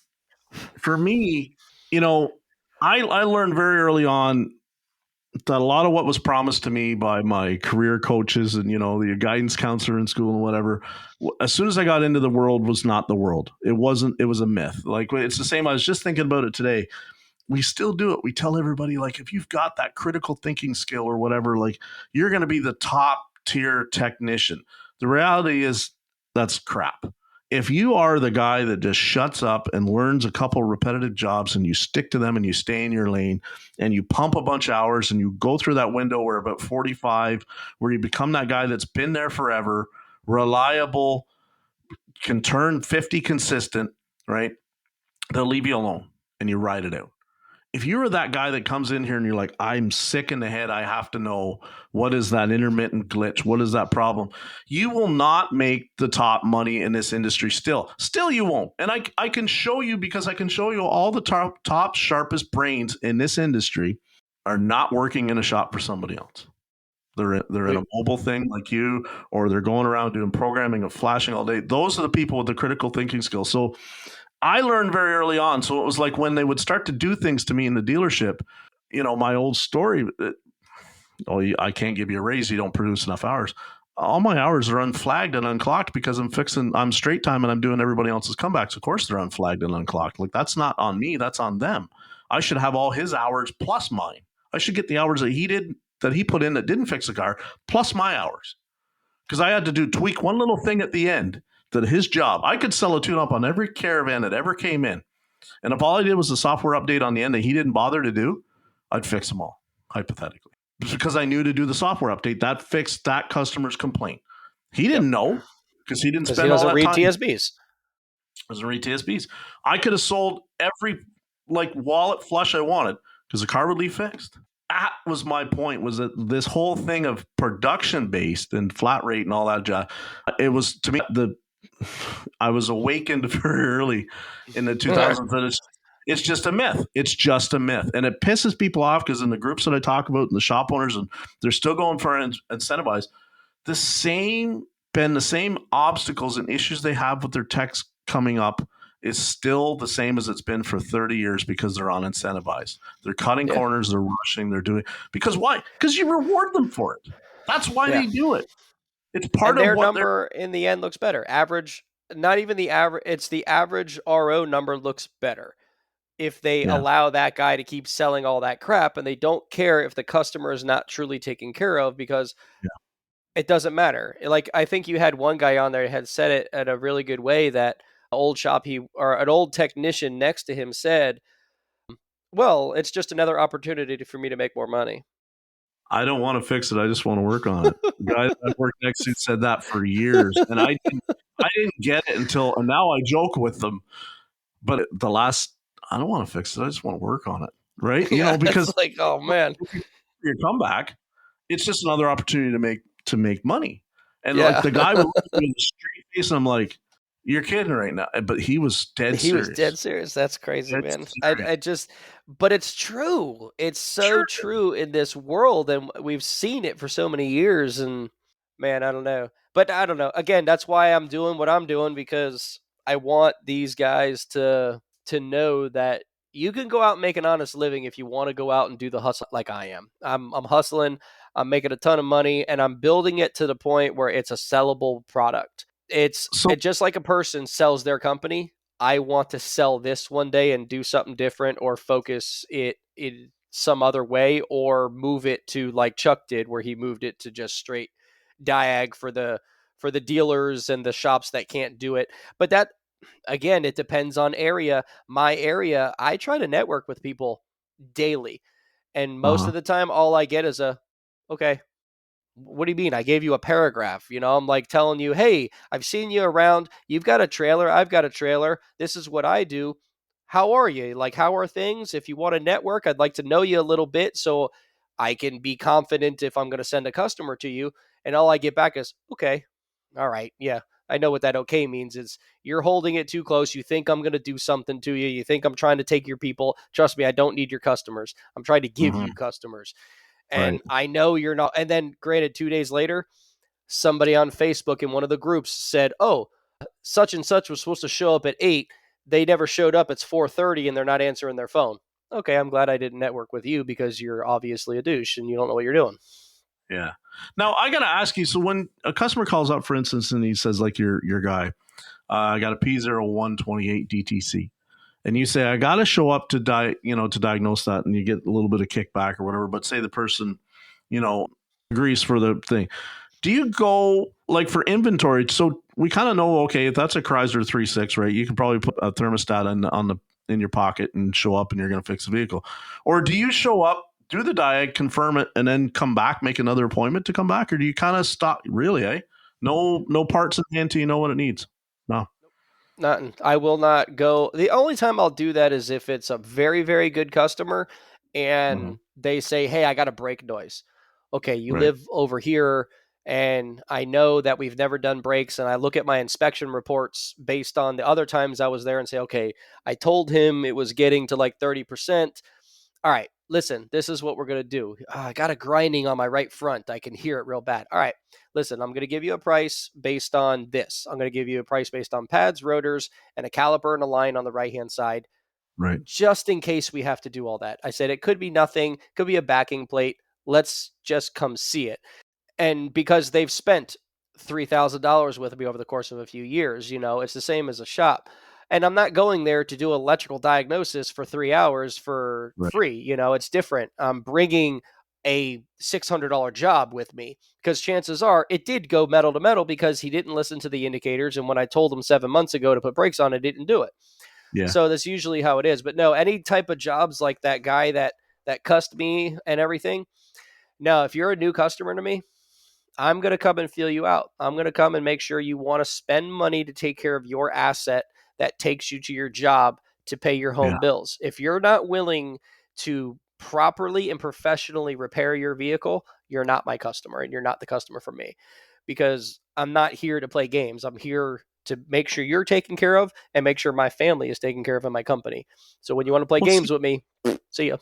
for me, you know, I learned very early on that a lot of what was promised to me by my career coaches and the guidance counselor in school and whatever, as soon as I got into the world, was not the world. It wasn't. It was a myth. Like, it's the same. I was just thinking about it today. We still do it. We tell everybody, like, if you've got that critical thinking skill or whatever, like, you're going to be the top tier technician. The reality is that's crap. If you are the guy that just shuts up and learns a couple repetitive jobs and you stick to them and you stay in your lane and you pump a bunch of hours and you go through that window where about 45, where you become that guy that's been there forever, reliable, can turn 50 consistent, right? They'll leave you alone and you ride it out. If you're that guy that comes in here and you're like, I'm sick in the head, I have to know what is that intermittent glitch? What is that problem? You will not make the top money in this industry still. Still, you won't. And I can show you, because I can show you all the top sharpest brains in this industry are not working in a shop for somebody else. They're in We, a mobile thing like you, or they're going around doing programming and flashing all day. Those are the people with the critical thinking skills. So I learned very early on. So it was like when they would start to do things to me in the dealership, my old story, oh, I can't give you a raise. You don't produce enough hours. All my hours are unflagged and unclocked because I'm straight time and I'm doing everybody else's comebacks. Of course they're unflagged and unclocked. Like, that's not on me. That's on them. I should have all his hours plus mine. I should get the hours that he put in that didn't fix the car plus my hours. Because I had to tweak one little thing at the end, that his job. I could sell a tune up on every Caravan that ever came in. And if all I did was a software update on the end that he didn't bother to do, I'd fix them all, hypothetically. Because I knew to do the software update, that fixed that customer's complaint. He yep. didn't know because he didn't Because he spend all doesn't that read time TSBs. as a TSBs. I could have sold every wallet flush I wanted because the car would leave fixed. That was my point, was that this whole thing of production based and flat rate and all that jazz, it was, to me, I was awakened very early in the 2000s that it's just a myth. It's just a myth. And it pisses people off because in the groups that I talk about and the shop owners, and they're still going for incentivized, the same obstacles and issues they have with their techs coming up is still the same as it's been for 30 years because they're unincentivized. They're cutting Yeah. corners, they're rushing, they're doing, because why? Because you reward them for it. That's why Yeah. they do it. It's part And of their what they're. number in the end looks better. Average, not even the average, it's the average RO number looks better. if they Yeah. allow that guy to keep selling all that crap, and they don't care if the customer is not truly taken care of, because Yeah. it doesn't matter. Like, I think you had one guy on there had said it in a really good way, that an old technician next to him said, "Well, it's just another opportunity for me to make more money." I don't want to fix it. I just want to work on it. The guy that I worked next to said that for years, and I didn't get it until, and now I joke with them. But the last, I don't want to fix it. I just want to work on it, right? Yeah, it's Because like, oh man, your comeback, it's just another opportunity to make money. And like yeah. the guy would look at me in the straight face, and I'm like, "You're kidding right now," but he was dead He was dead serious. serious. That's crazy, Dead man. serious. I just, but it's true. It's so Sure. true in this world, and we've seen it for so many years. And man, I don't know. But I don't know. Again, that's why I'm doing what I'm doing, because I want these guys to know that you can go out and make an honest living if you want to go out and do the hustle like I am. I'm hustling. I'm making a ton of money, and I'm building it to the point where it's a sellable product. So, Just like a person sells their company. I want to sell this one day and do something different, or focus it in some other way, or move it to like Chuck did, where he moved it to just straight diag for the dealers and the shops that can't do it. But that, again, it depends on area. My area, I try to network with people daily, and most uh-huh. of the time all I get is a, okay, what do you mean? I gave you a paragraph. I'm like telling you, hey, I've seen you around. You've got a trailer. I've got a trailer. This is what I do. How are you? Like, how are things? If you want to network, I'd like to know you a little bit so I can be confident if I'm going to send a customer to you. And all I get back is, okay, all right. Yeah. I know what that okay means is you're holding it too close. You think I'm going to do something to you. You think I'm trying to take your people. Trust me, I don't need your customers. I'm trying to give Mhm. you customers. Right. And I know you're not. And then, granted, 2 days later, somebody on Facebook in one of the groups said, "Oh, such and such was supposed to show up at 8. They never showed up. It's 4:30, and they're not answering their phone." Okay, I'm glad I didn't network with you, because you're obviously a douche and you don't know what you're doing. Yeah. Now I gotta ask you. So when a customer calls up, for instance, and he says like your guy, I got a P0128 DTC, and you say I gotta show up to diagnose that, and you get a little bit of kickback or whatever. But say the person, you know, agrees for the thing. Do you go like for inventory? So we kind of know, okay, if that's a Chrysler 3.6, right? You can probably put a thermostat in your pocket and show up, and you're going to fix the vehicle. Or do you show up, do the diag, confirm it, and then come back, make another appointment to come back, or do you kind of stop? Really, eh? No parts in hand till you know what it needs. No. Not, I will not go. The only time I'll do that is if it's a very, very good customer Mhm. and they say, "Hey, I got a brake noise." Okay, you Right. live over here, and I know that we've never done brakes, and I look at my inspection reports based on the other times I was there and say, "Okay, I told him it was getting to like 30%. All right, listen, this is what we're going to do. I got a grinding on my right front. I can hear it real bad. All right, listen, I'm going to give you a price based on this. I'm going to give you a price based on pads, rotors, and a caliper and a line on the right hand side, Right. just in case we have to do all that." I said, it could be nothing, could be a backing plate. Let's just come see it. And because they've spent $3,000 with me over the course of a few years, it's the same as a shop. And I'm not going there to do electrical diagnosis for 3 hours for Right. free. It's different. I'm bringing a $600 job with me, because chances are it did go metal to metal because he didn't listen to the indicators. And when I told him 7 months ago to put brakes on, it didn't do it. Yeah. So that's usually how it is. But no, any type of jobs like that guy that cussed me and everything. No, if you're a new customer to me, I'm going to come and feel you out. I'm going to come and make sure you want to spend money to take care of your asset that takes you to your job to pay your Yeah. home bills. If you're not willing to properly and professionally repair your vehicle, you're not my customer, and you're not the customer for me, because I'm not here to play games. I'm here to make sure you're taken care of and make sure my family is taken care of in my company. So when you want to play Well, see, games with me, see ya.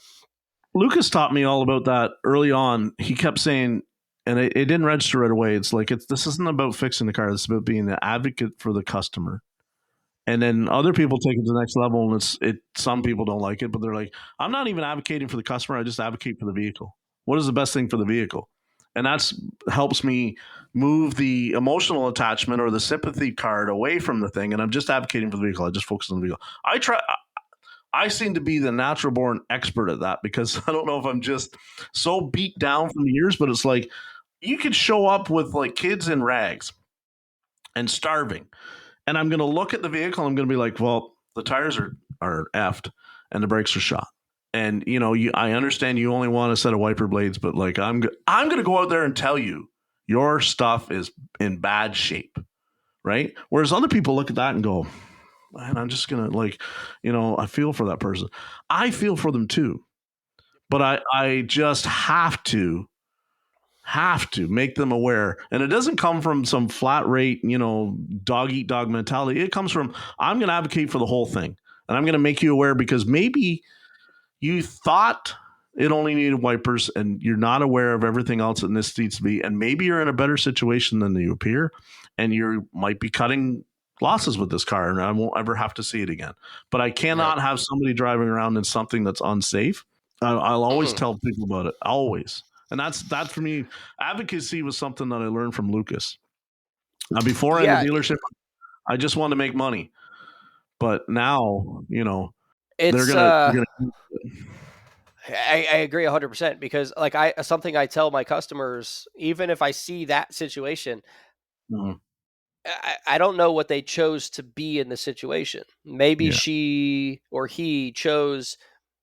Lucas taught me all about that early on. He kept saying, and it didn't register right away. It's like this isn't about fixing the car. This is about being an advocate for the customer. And then other people take it to the next level, and some people don't like it, but they're like, I'm not even advocating for the customer. I just advocate for the vehicle. What is the best thing for the vehicle? And that's helps me move the emotional attachment or the sympathy card away from the thing, and I'm just advocating for the vehicle. I just focus on the vehicle. I try. I seem to be the natural born expert at that because I don't know if I'm just so beat down from the years, but it's like you could show up with like kids in rags and starving. And I'm going to look at the vehicle. I'm going to be like, well, the tires are effed and the brakes are shot. And I understand you only want a set of wiper blades, but like I'm going to go out there and tell you your stuff is in bad shape, right? Whereas other people look at that and go, man, I'm just going to like, I feel for that person. I feel for them too, but I just have to make them aware. And it doesn't come from some flat rate, dog eat dog mentality. It comes from, I'm going to advocate for the whole thing. And I'm going to make you aware because maybe you thought it only needed wipers and you're not aware of everything else that this needs to be. And maybe you're in a better situation than you appear and you might be cutting losses with this car and I won't ever have to see it again. But I Yeah. cannot have somebody driving around in something that's unsafe. I'll always tell people about it. Always. And that for me, advocacy was something that I learned from Lucas. Now, before I had a Yeah, dealership, I just wanted to make money. But now, they're it's gonna I agree 100% because like something I tell my customers, even if I see that situation, Mhm. I don't know what they chose to be in the situation. Maybe Yeah, she or he chose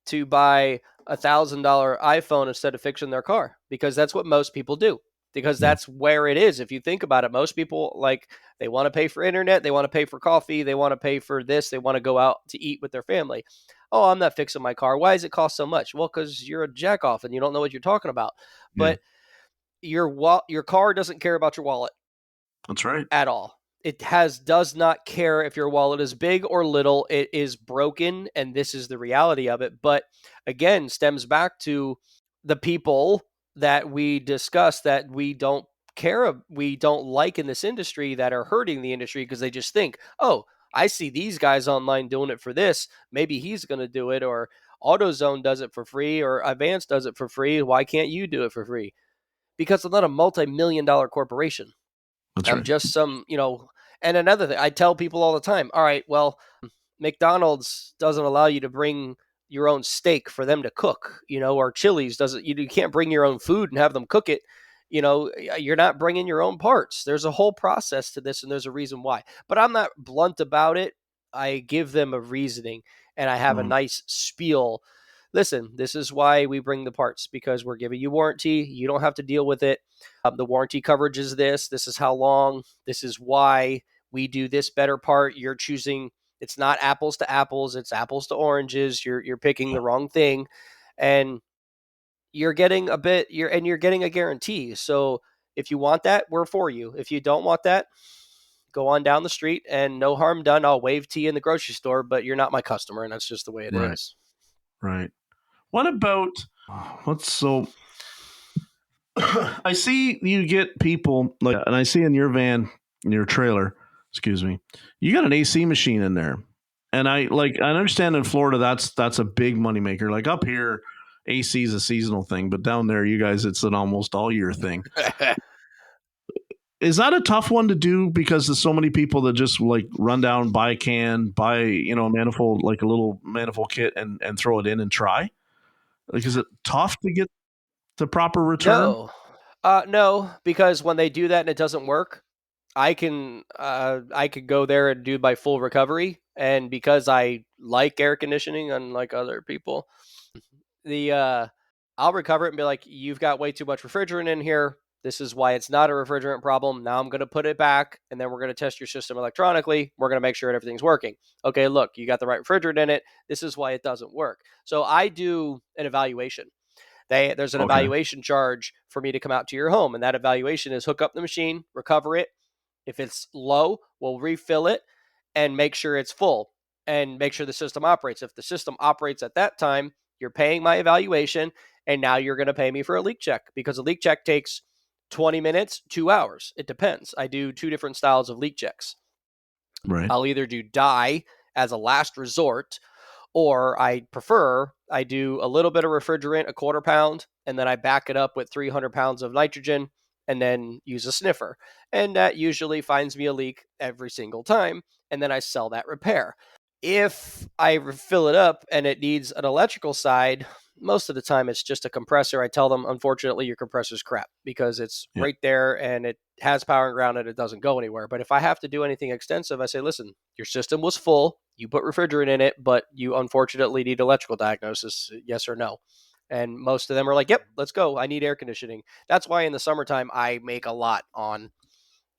to buy $1,000 iPhone instead of fixing their car because that's what most people do. Because yeah, that's where it is. If you think about it, most people like they want to pay for internet, they want to pay for coffee, they want to pay for this, they want to go out to eat with their family. Oh, I'm not fixing my car. Why does it cost so much? Well, because you're a jack off and you don't know what you're talking about. yeah. But your car doesn't care about your wallet That's right. at all. It does not care if your wallet is big or little. It is broken, and this is the reality of it. But again, stems back to the people that we discuss that we don't like in this industry that are hurting the industry because they just think, oh, I see these guys online doing it for this. Maybe he's going to do it, or AutoZone does it for free, or Advance does it for free. Why can't you do it for free? Because I'm not a multi-million-dollar corporation. That's I'm right. just and another thing, I tell people all the time, all right, well, McDonald's doesn't allow you to bring your own steak for them to cook, or Chili's doesn't, you can't bring your own food and have them cook it. You're not bringing your own parts. There's a whole process to this and there's a reason why. But I'm not blunt about it. I give them a reasoning and I have a Mhm. nice spiel. Listen, this is why we bring the parts because we're giving you warranty. You don't have to deal with it. The warranty coverage is this. This is how long. This is why we do this better part. You're choosing. It's not apples to apples. It's apples to oranges. You're picking Yeah. the wrong thing, and you're getting you're getting a guarantee. So if you want that, we're for you. If you don't want that, go on down the street and no harm done. I'll wave to you in the grocery store, but you're not my customer, and that's just the way it Right. is. Right. What about what's so I see you get people like, and I see in your van, in your trailer, excuse me, you got an AC machine in there, and I understand in Florida that's a big moneymaker. Like up here, AC is a seasonal thing, but down there, you guys, it's an almost all year thing. Is that a tough one to do because there's so many people that just like run down, buy a can, buy a manifold, like a little manifold kit, and throw it in and try? Like, is it tough to get the proper return? No. No, because when they do that and it doesn't work, I could go there and do my full recovery. And because I like air conditioning, unlike other people, the I'll recover it and be like, you've got way too much refrigerant in here. This is why it's not a refrigerant problem. Now I'm going to put it back, and then we're going to test your system electronically. We're going to make sure everything's working. Okay, look, you got the right refrigerant in it. This is why it doesn't work. So I do an evaluation. There's an Okay. evaluation charge for me to come out to your home, and that evaluation is hook up the machine, recover it. If it's low, we'll refill it and make sure it's full and make sure the system operates. If the system operates at that time, you're paying my evaluation, and now you're going to pay me for a leak check because a leak check takes 20 minutes, 2 hours. It depends. I do two different styles of leak checks. Right. I'll either do dye as a last resort, or I do a little bit of refrigerant, a quarter pound, and then I back it up with 300 pounds of nitrogen and then use a sniffer. And that usually finds me a leak every single time. And then I sell that repair. If I fill it up and it needs an electrical side, most of the time it's just a compressor. I tell them, unfortunately, your compressor's crap because it's Yeah. right there and it has power and ground and it doesn't go anywhere. But if I have to do anything extensive, I say, listen, your system was full. You put refrigerant in it, but you unfortunately need electrical diagnosis, yes or no. And most of them are like, yep, let's go. I need air conditioning. That's why in the summertime, I make a lot on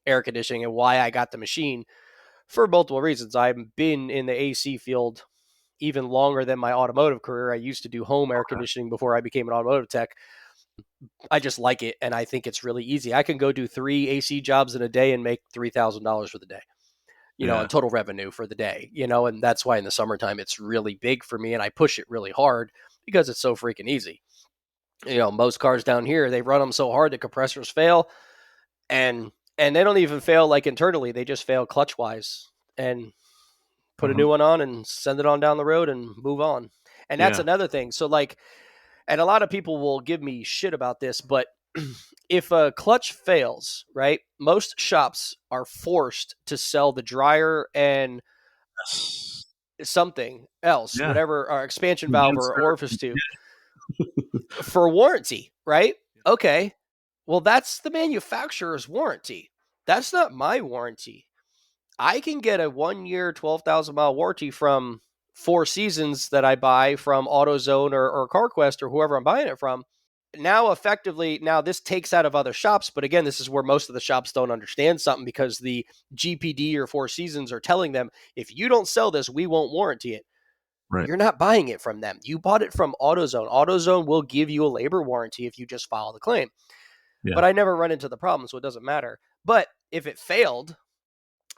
air conditioning and why I got the machine for multiple reasons. I've been in the AC field even longer than my automotive career. I used to do home air conditioning before I became an automotive tech. I just like it, and I think it's really easy. I can go do 3 AC jobs in a day and make $3,000 for the day, in Yeah. total revenue for the day, and that's why in the summertime it's really big for me, and I push it really hard because it's so freaking easy. Most cars down here, they run them so hard that compressors fail, and they don't even fail like internally; they just fail clutch wise, and put a Uh-huh. new one on and send it on down the road and move on. And that's Yeah. another thing. So like, and a lot of people will give me shit about this, but if a clutch fails, right, most shops are forced to sell the dryer and something else, Yeah. whatever, or expansion valve Condensed or air. orifice tube for warranty, right? Okay. Well, that's the manufacturer's warranty. That's not my warranty. I can get a 1 year, 12,000 mile warranty from Four Seasons that I buy from AutoZone or CarQuest or whoever I'm buying it from. Now, effectively, this takes out of other shops. But again, this is where most of the shops don't understand something because the GPD or Four Seasons are telling them, if you don't sell this, we won't warranty it. Right. You're not buying it from them. You bought it from AutoZone. AutoZone will give you a labor warranty if you just file the claim. Yeah. But I never run into the problem, so it doesn't matter. But if it failed,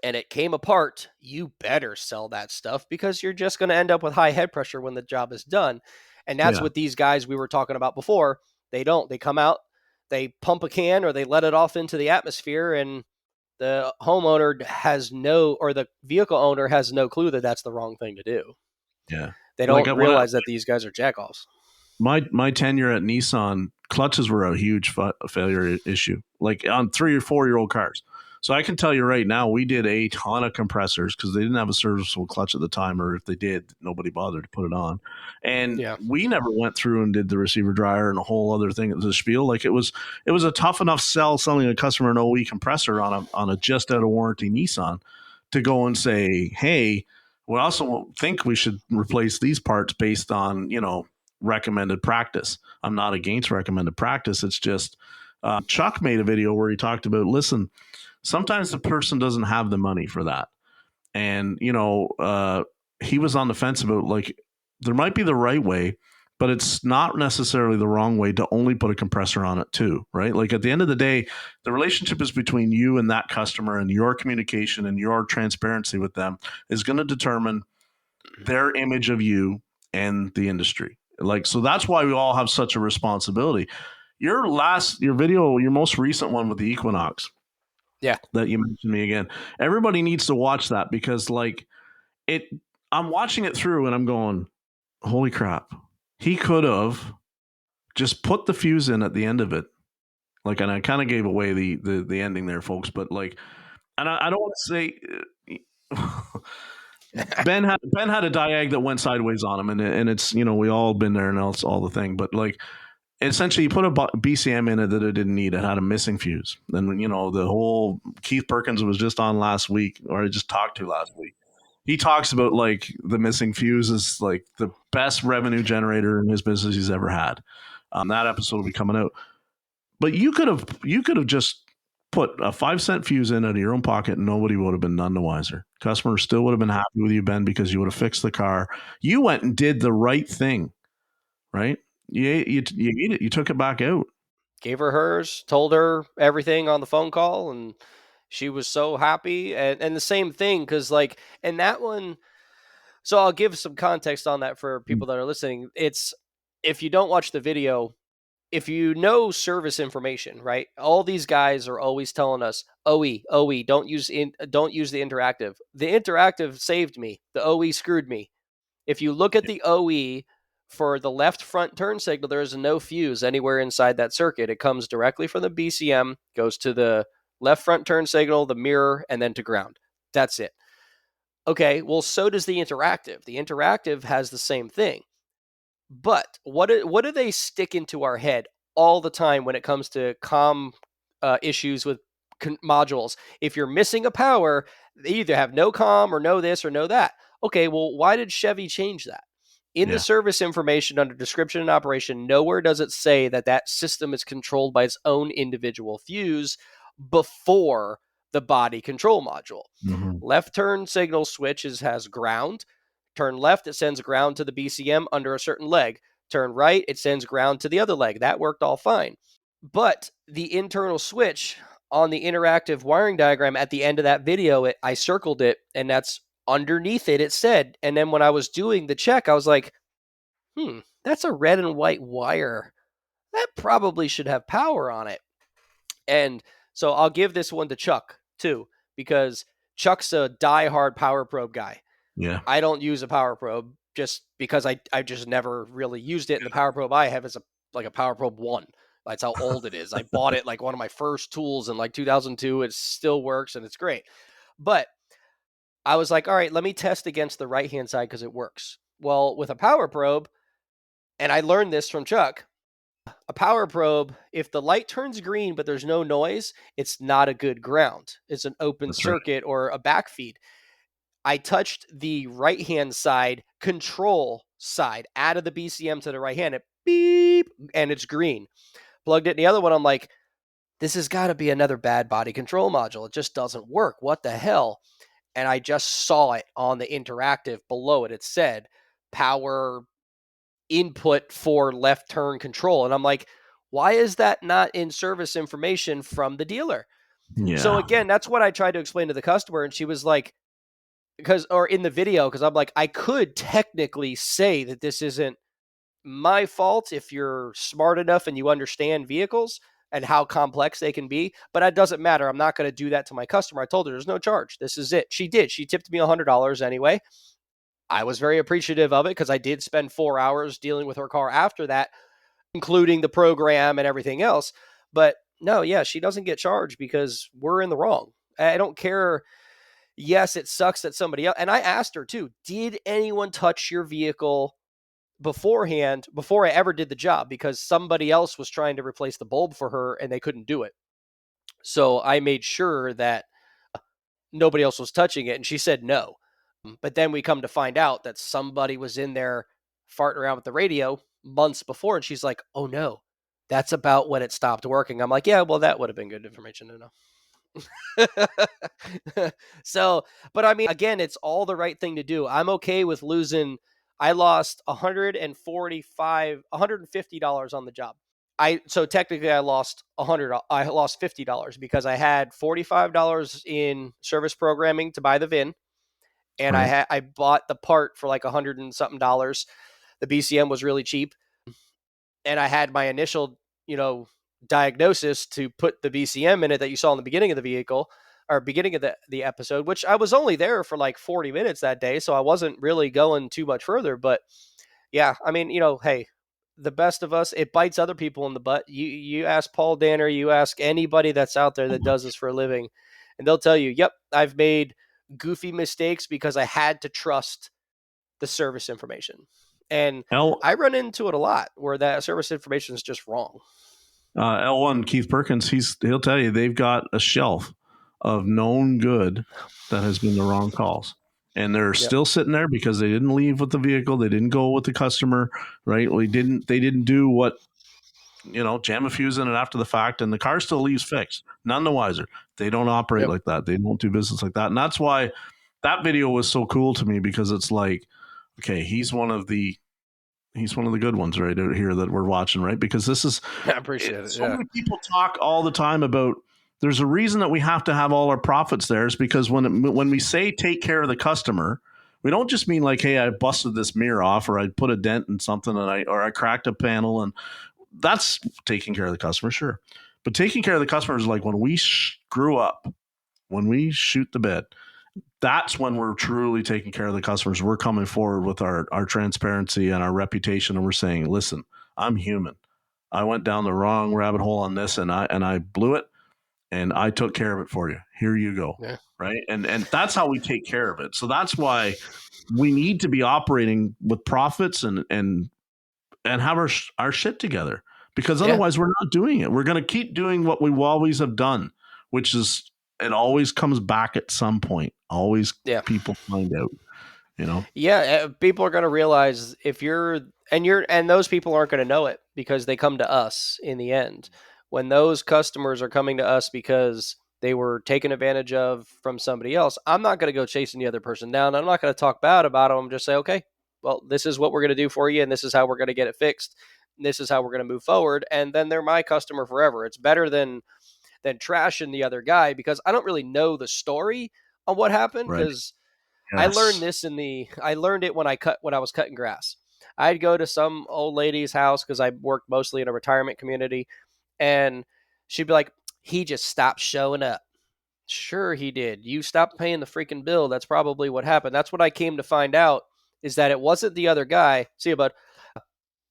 and it came apart, you better sell that stuff because you're just going to end up with high head pressure when the job is done. And that's Yeah. what these guys we were talking about before, they don't. They come out, they pump a can or they let it off into the atmosphere, and the homeowner has no, or the vehicle owner has no clue that that's the wrong thing to do. Yeah. They Like don't realize that these guys are jackoffs. my tenure at Nissan, clutches were a huge failure issue, like on 3 or 4 year old cars. So I can tell you right now, we did a ton of compressors because they didn't have a serviceable clutch at the time, or if they did, nobody bothered to put it on. And Yeah. we never went through and did the receiver dryer and a whole other thing, the spiel. Like it was a tough enough sell selling a customer an OE compressor on a just out of warranty Nissan to go and say, hey, we also think we should replace these parts based on recommended practice. I'm not against recommended practice. It's just Chuck made a video where he talked about, listen, sometimes the person doesn't have the money for that. And, he was on the fence about, like, there might be the right way, but it's not necessarily the wrong way to only put a compressor on it too, right? Like at the end of the day, the relationship is between you and that customer, and your communication and your transparency with them is going to determine their image of you and the industry. Like, so that's why we all have such a responsibility. Your video, your most recent one with the Equinox Yeah. that you mentioned me again, everybody needs to watch that because, like, it, I'm watching it through and I'm going, holy crap. He could have just put the fuse in at the end of it. Like, and I kind of gave away the ending there, folks, but like, and I don't want to say, Ben had a diag that went sideways on him, and it's, we all been there, and it's all the thing. But like, essentially, you put a BCM in it that it didn't need. It had a missing fuse. And the whole Keith Perkins was just on last week, or I just talked to last week. He talks about, like, the missing fuse is like the best revenue generator in his business he's ever had. That episode will be coming out. But you could have just put a 5 cent fuse in out of your own pocket, and nobody would have been none the wiser. Customers still would have been happy with you, Ben, because you would have fixed the car. You went and did the right thing, right? You ate it. You took it back out. Gave her hers, told her everything on the phone call, and she was so happy. And the same thing, because like, and that one, so I'll give some context on that for people that are listening. It's, if you don't watch the video, if you know service information, right? All these guys are always telling us, OE, don't use the interactive. The interactive saved me. The OE screwed me. If you look at the OE for the left front turn signal, there is no fuse anywhere inside that circuit. It comes directly from the BCM, goes to the left front turn signal, the mirror, and then to ground. That's it. Okay, well, so does the interactive. The interactive has the same thing. But what do they stick into our head all the time when it comes to issues with modules? If you're missing a power, they either have no com or no this or no that. Okay, well, why did Chevy change that? In the Yeah. service information under description and operation, nowhere does it say that that system is controlled by its own individual fuse before the body control module. Mm-hmm. Left turn signal switches has ground. Turn left, it sends ground to the BCM under a certain leg. Turn right, it sends ground to the other leg. That worked all fine. But the internal switch on the interactive wiring diagram at the end of that video, I circled it, and that's underneath it, it said. And then when I was doing the check, I was like, that's a red and white wire. That probably should have power on it. And so I'll give this one to Chuck, too, because Chuck's a diehard power probe guy. Yeah. I don't use a power probe just because I just never really used it. And the power probe I have is a power probe 1. That's how old it is. I bought it like one of my first tools in like 2002. It still works and it's great. But I was like, all right, let me test against the right-hand side because it works. Well, with a power probe, and I learned this from Chuck, a power probe, if the light turns green but there's no noise, it's not a good ground. It's an open That's right. circuit or a backfeed. I touched the right-hand side control side out of the BCM to the right hand. It beep, and it's green. Plugged it in the other one. I'm like, this has got to be another bad body control module. It just doesn't work. What the hell? And I just saw it on the interactive below it. It said power input for left turn control. And I'm like, why is that not in service information from the dealer? Yeah. So again, that's what I tried to explain to the customer. And she was like, or in the video, because I'm like, I could technically say that this isn't my fault if you're smart enough and you understand vehicles and how complex they can be, but it doesn't matter. I'm not going to do that to my customer. I told her there's no charge. This is it. She did. She tipped me $100 anyway. I was very appreciative of it because I did spend 4 hours dealing with her car after that, including the program and everything else. But no, yeah, she doesn't get charged because we're in the wrong. I don't care. Yes, it sucks that somebody else, and I asked her too, did anyone touch your vehicle beforehand, before I ever did the job? Because somebody else was trying to replace the bulb for her and they couldn't do it. So I made sure that nobody else was touching it. And she said no. But then we come to find out that somebody was in there farting around with the radio months before. And she's like, oh no, that's about when it stopped working. I'm like, yeah, well, that would have been good information to know. So, but I mean, again, it's all the right thing to do. I'm okay with losing. I lost $150 on the job. So technically I lost $50 because I had $45 in service programming to buy the VIN, and Right. I bought the part for like $100 and something dollars. The BCM was really cheap, and I had my initial, diagnosis to put the BCM in it that you saw in the beginning of the vehicle, or beginning of the episode, which I was only there for like 40 minutes that day, so I wasn't really going too much further. But yeah, I mean, hey, the best of us, it bites other people in the butt. You ask Paul Danner, you ask anybody that's out there that does this for a living, and they'll tell you, yep, I've made goofy mistakes because I had to trust the service information. And L I run into it a lot where that service information is just wrong. L1 Keith Perkins, he'll tell you they've got a shelf of known good that has been the wrong calls. And they're Yep. still sitting there because they didn't leave with the vehicle, they didn't go with the customer, right? They didn't do what, jam a fuse in it after the fact, and the car still leaves fixed. None the wiser. They don't operate Yep. like that. They don't do business like that. And that's why that video was so cool to me, because it's like, okay, he's one of the good ones right out here that we're watching, right? Because this is, I appreciate it. so Yeah. many people talk all the time about, there's a reason that we have to have all our profits there, is because when we say take care of the customer, we don't just mean like, hey, I busted this mirror off, or I put a dent in something, and I cracked a panel, and that's taking care of the customer, sure. But taking care of the customer is like when we screw up, when we shoot the bed. That's when we're truly taking care of the customers. We're coming forward with our transparency and our reputation, and we're saying, listen, I'm human. I went down the wrong rabbit hole on this, and I blew it, and I took care of it for you. Here you go. Yeah. right? And that's how we take care of it. So that's why we need to be operating with profits and have our shit together, because Yeah. otherwise we're not doing it. We're going to keep doing what we always have done, which is it always comes back at some point. Always Yeah. people find out, you know. Yeah, people are going to realize if and those people aren't going to know it because they come to us in the end. When those customers are coming to us because they were taken advantage of from somebody else, I'm not going to go chasing the other person down. I'm not going to talk bad about them. I'm just say, okay, well, this is what we're going to do for you, and this is how we're going to get it fixed. And this is how we're going to move forward, and then they're my customer forever. It's better than trashing the other guy because I don't really know the story on what happened Right. because Yes. I learned it when I was cutting grass. I'd go to some old lady's house because I worked mostly in a retirement community, and she'd be like, "He just stopped showing up." Sure, he did. You stopped paying the freaking bill. That's probably what happened. That's what I came to find out is that it wasn't the other guy. See you, bud.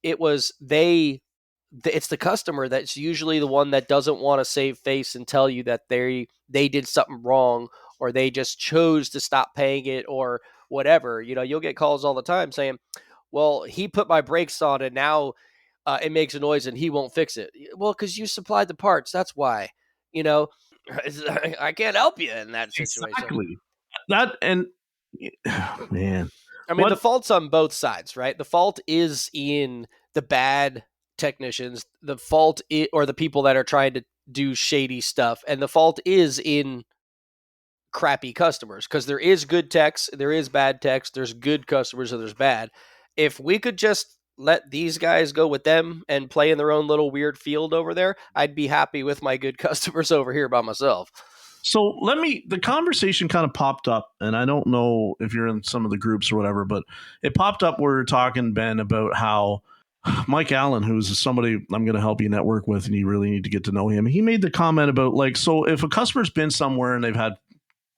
It was it's the customer that's usually the one that doesn't want to save face and tell you that they did something wrong or they just chose to stop paying it or whatever. You'll get calls all the time saying, "Well, he put my brakes on and now it makes a noise and he won't fix it." Well, because you supplied the parts, that's why. You know, I can't help you in that situation. Exactly. That and man, I mean, the what? fault's on both sides, right? The fault is in the bad technicians. The fault or the people that are trying to do shady stuff, and the fault is in crappy customers because there is good techs, there is bad techs, there's good customers, and there's bad. If we could just let these guys go with them and play in their own little weird field over there, I'd be happy with my good customers over here by myself. So the conversation kind of popped up, and I don't know if you're in some of the groups or whatever, but it popped up where we're talking, Ben, about how Mike Allen, who's somebody I'm going to help you network with, and you really need to get to know him. He made the comment about like, so if a customer's been somewhere and they've had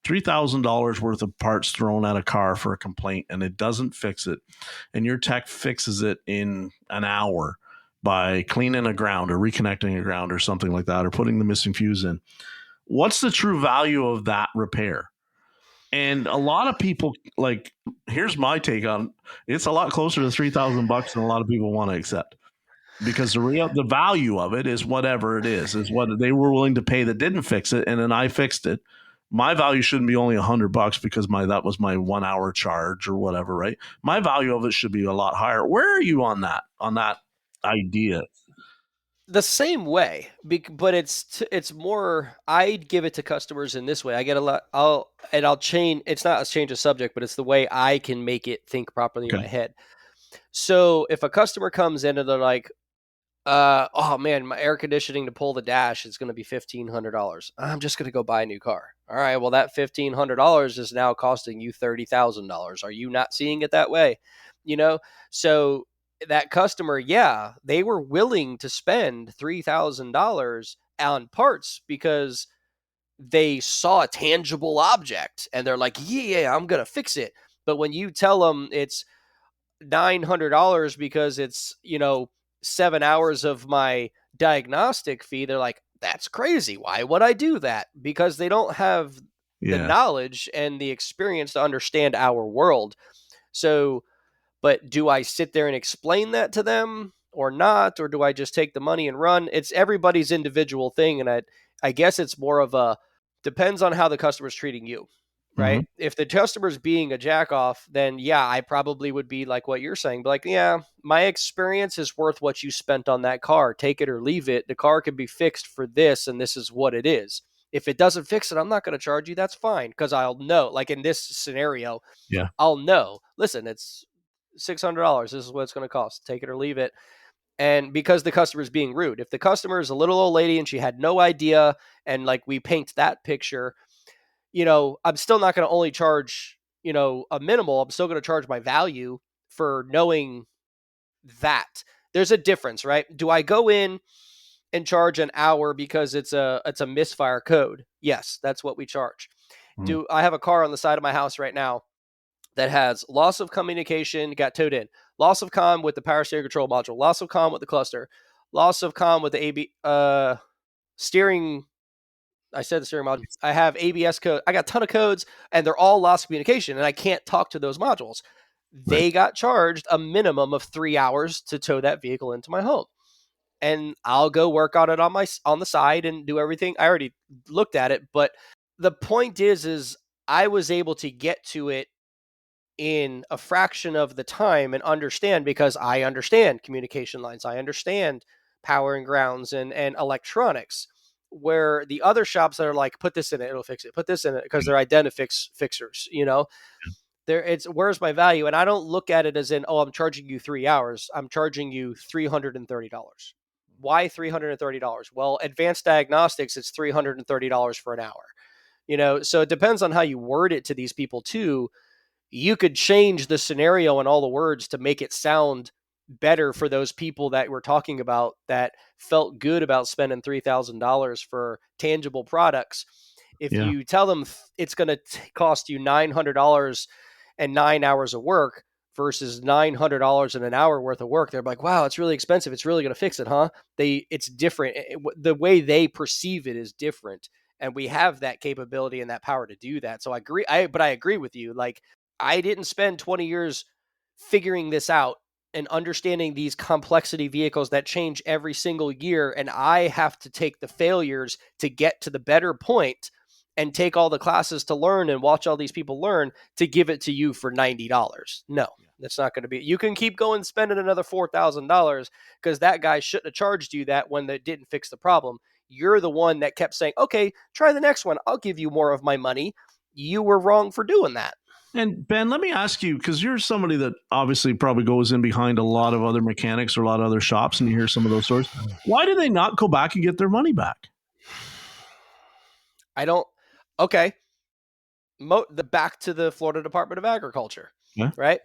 $3,000 worth of parts thrown at a car for a complaint and it doesn't fix it, and your tech fixes it in an hour by cleaning a ground or reconnecting a ground or something like that, or putting the missing fuse in, what's the true value of that repair? And a lot of people, like, here's my take on it's a lot closer to $3,000 than a lot of people want to accept, because the value of it is whatever it is what they were willing to pay that didn't fix it, and then I fixed it. My value shouldn't be only $100 because that was my 1 hour charge or whatever, right? My value of it should be a lot higher. Where are you on that idea? The same way, but it's more. I'd give it to customers in this way. I get a lot. I'll change. It's not a change of subject, but it's the way I can make it think properly in Okay. my head. So if a customer comes in and they're like, oh man, my air conditioning to pull the dash is going to be $1,500. I'm just going to go buy a new car. All right, well that $1,500 is now costing you $30,000. Are you not seeing it that way? You know, so that customer, yeah, they were willing to spend $3,000 on parts because they saw a tangible object and they're like, yeah, I'm going to fix it. But when you tell them it's $900 because it's 7 hours of my diagnostic fee, they're like, that's crazy, why would I do that? Because they don't have the Yeah. knowledge and the experience to understand our world. So, but do I sit there and explain that to them or not, or do I just take the money and run? It's everybody's individual thing, and I guess it's more of a depends on how the customer's treating you, Mm-hmm. right? If the customer's being a jack off, then yeah, I probably would be like what you're saying, but like, yeah, my experience is worth what you spent on that car. Take it or leave it. The car can be fixed for this, and this is what it is. If it doesn't fix it, I'm not going to charge you. That's fine because I'll know. Like in this scenario, Yeah. I'll know. Listen, it's $600. This is what it's going to cost. Take it or leave it. And because the customer is being rude, if the customer is a little old lady and she had no idea, and like we paint that picture, I'm still not going to only charge, a minimal. I'm still going to charge my value for knowing that. There's a difference, right? Do I go in and charge an hour because it's a misfire code? Yes, that's what we charge. Mm-hmm. Do I have a car on the side of my house right now that has loss of communication, got towed in, loss of comm with the power steering control module, loss of comm with the cluster, loss of comm with the AB steering I said the steering module. I have ABS code. I got a ton of codes, and they're all lost communication, and I can't talk to those modules. Right. They got charged a minimum of 3 hours to tow that vehicle into my home. And I'll go work on it on the side and do everything. I already looked at it, but the point is I was able to get to it in a fraction of the time and understand, because I understand communication lines. I understand power and grounds and electronics, where the other shops that are like, put this in it, it'll fix it, put this in it, because they're identifix fixers, there, it's where's my value. And I don't look at it as in, oh, I'm charging you 3 hours. I'm charging you $330. Why $330? Well, advanced diagnostics, it's $330 for an hour. So it depends on how you word it to these people too. You could change the scenario and all the words to make it sound better for those people that we're talking about that felt good about spending $3,000 for tangible products. If Yeah. you tell them it's going to cost you $900 and 9 hours of work versus $900 and an hour worth of work, they're like, wow, it's really expensive. It's really going to fix it, huh? It's different. The way they perceive it is different. And we have that capability and that power to do that. So I agree. But I agree with you. Like, I didn't spend 20 years figuring this out and understanding these complexity vehicles that change every single year. And I have to take the failures to get to the better point and take all the classes to learn and watch all these people learn to give it to you for $90. No, that's not going to be. You can keep going spending another $4,000 because that guy shouldn't have charged you that when they didn't fix the problem. You're the one that kept saying, okay, try the next one. I'll give you more of my money. You were wrong for doing that. And Ben, let me ask you, because you're somebody that obviously probably goes in behind a lot of other mechanics or a lot of other shops, and you hear some of those stories. Why do they not go back and get their money back? I don't. Okay. Back to the Florida Department of Agriculture, Yeah. right?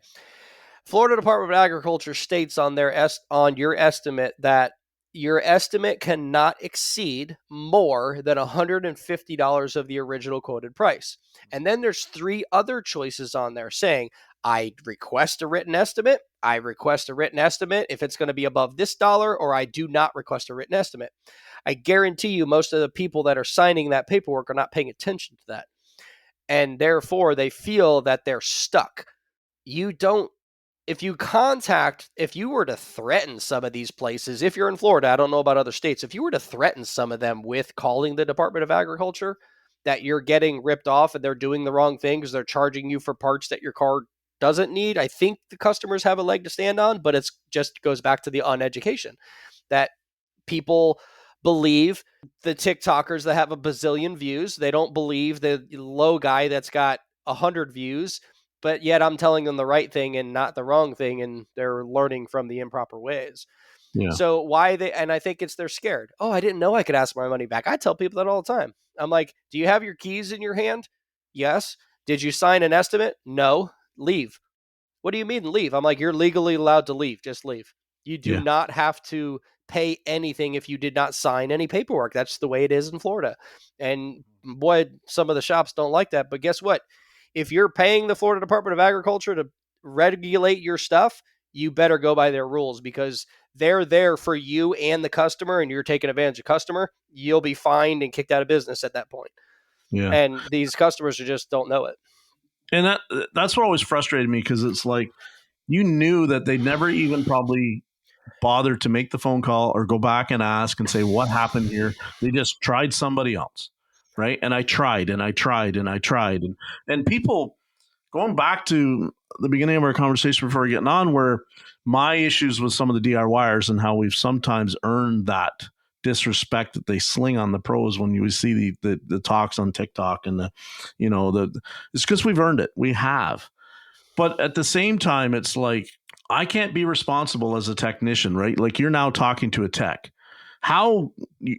Florida Department of Agriculture states on your estimate that your estimate cannot exceed more than $150 of the original quoted price. And then there's 3 other choices on there saying, I request a written estimate, I request a written estimate if it's going to be above this dollar, or I do not request a written estimate. I guarantee you most of the people that are signing that paperwork are not paying attention to that. And therefore, they feel that they're stuck. You don't if you were to threaten some of these places, if you're in Florida, I don't know about other states, if you were to threaten some of them with calling the Department of Agriculture that you're getting ripped off and they're doing the wrong thing because they're charging you for parts that your car doesn't need, I think the customers have a leg to stand on, but it's just goes back to the uneducation that people believe the TikTokers that have a bazillion views. They don't believe the low guy that's got 100 views, but yet I'm telling them the right thing and not the wrong thing, and they're learning from the improper ways. Yeah. So and I think they're scared. Oh, I didn't know I could ask my money back. I tell people that all the time. I'm like, do you have your keys in your hand? Yes. Did you sign an estimate? No. Leave. What do you mean leave? I'm like, you're legally allowed to leave. Just leave. You do Yeah. not have to pay anything if you did not sign any paperwork. That's the way it is in Florida. And boy, some of the shops don't like that. But guess what? If you're paying the Florida Department of Agriculture to regulate your stuff, you better go by their rules, because they're there for you and the customer, and you're taking advantage of customer, you'll be fined and kicked out of business at that point. Yeah. And these customers just don't know it. And that's what always frustrated me, because it's like you knew that they'd never even probably bother to make the phone call or go back and ask and say, what happened here? They just tried somebody else. Right. And I tried and I tried and I tried. And people, going back to the beginning of our conversation before getting on, where my issues with some of the DIYers and how we've sometimes earned that disrespect that they sling on the pros when you see the talks on TikTok and it's because we've earned it. We have. But at the same time, it's like, I can't be responsible as a technician, right? Like, you're now talking to a tech. How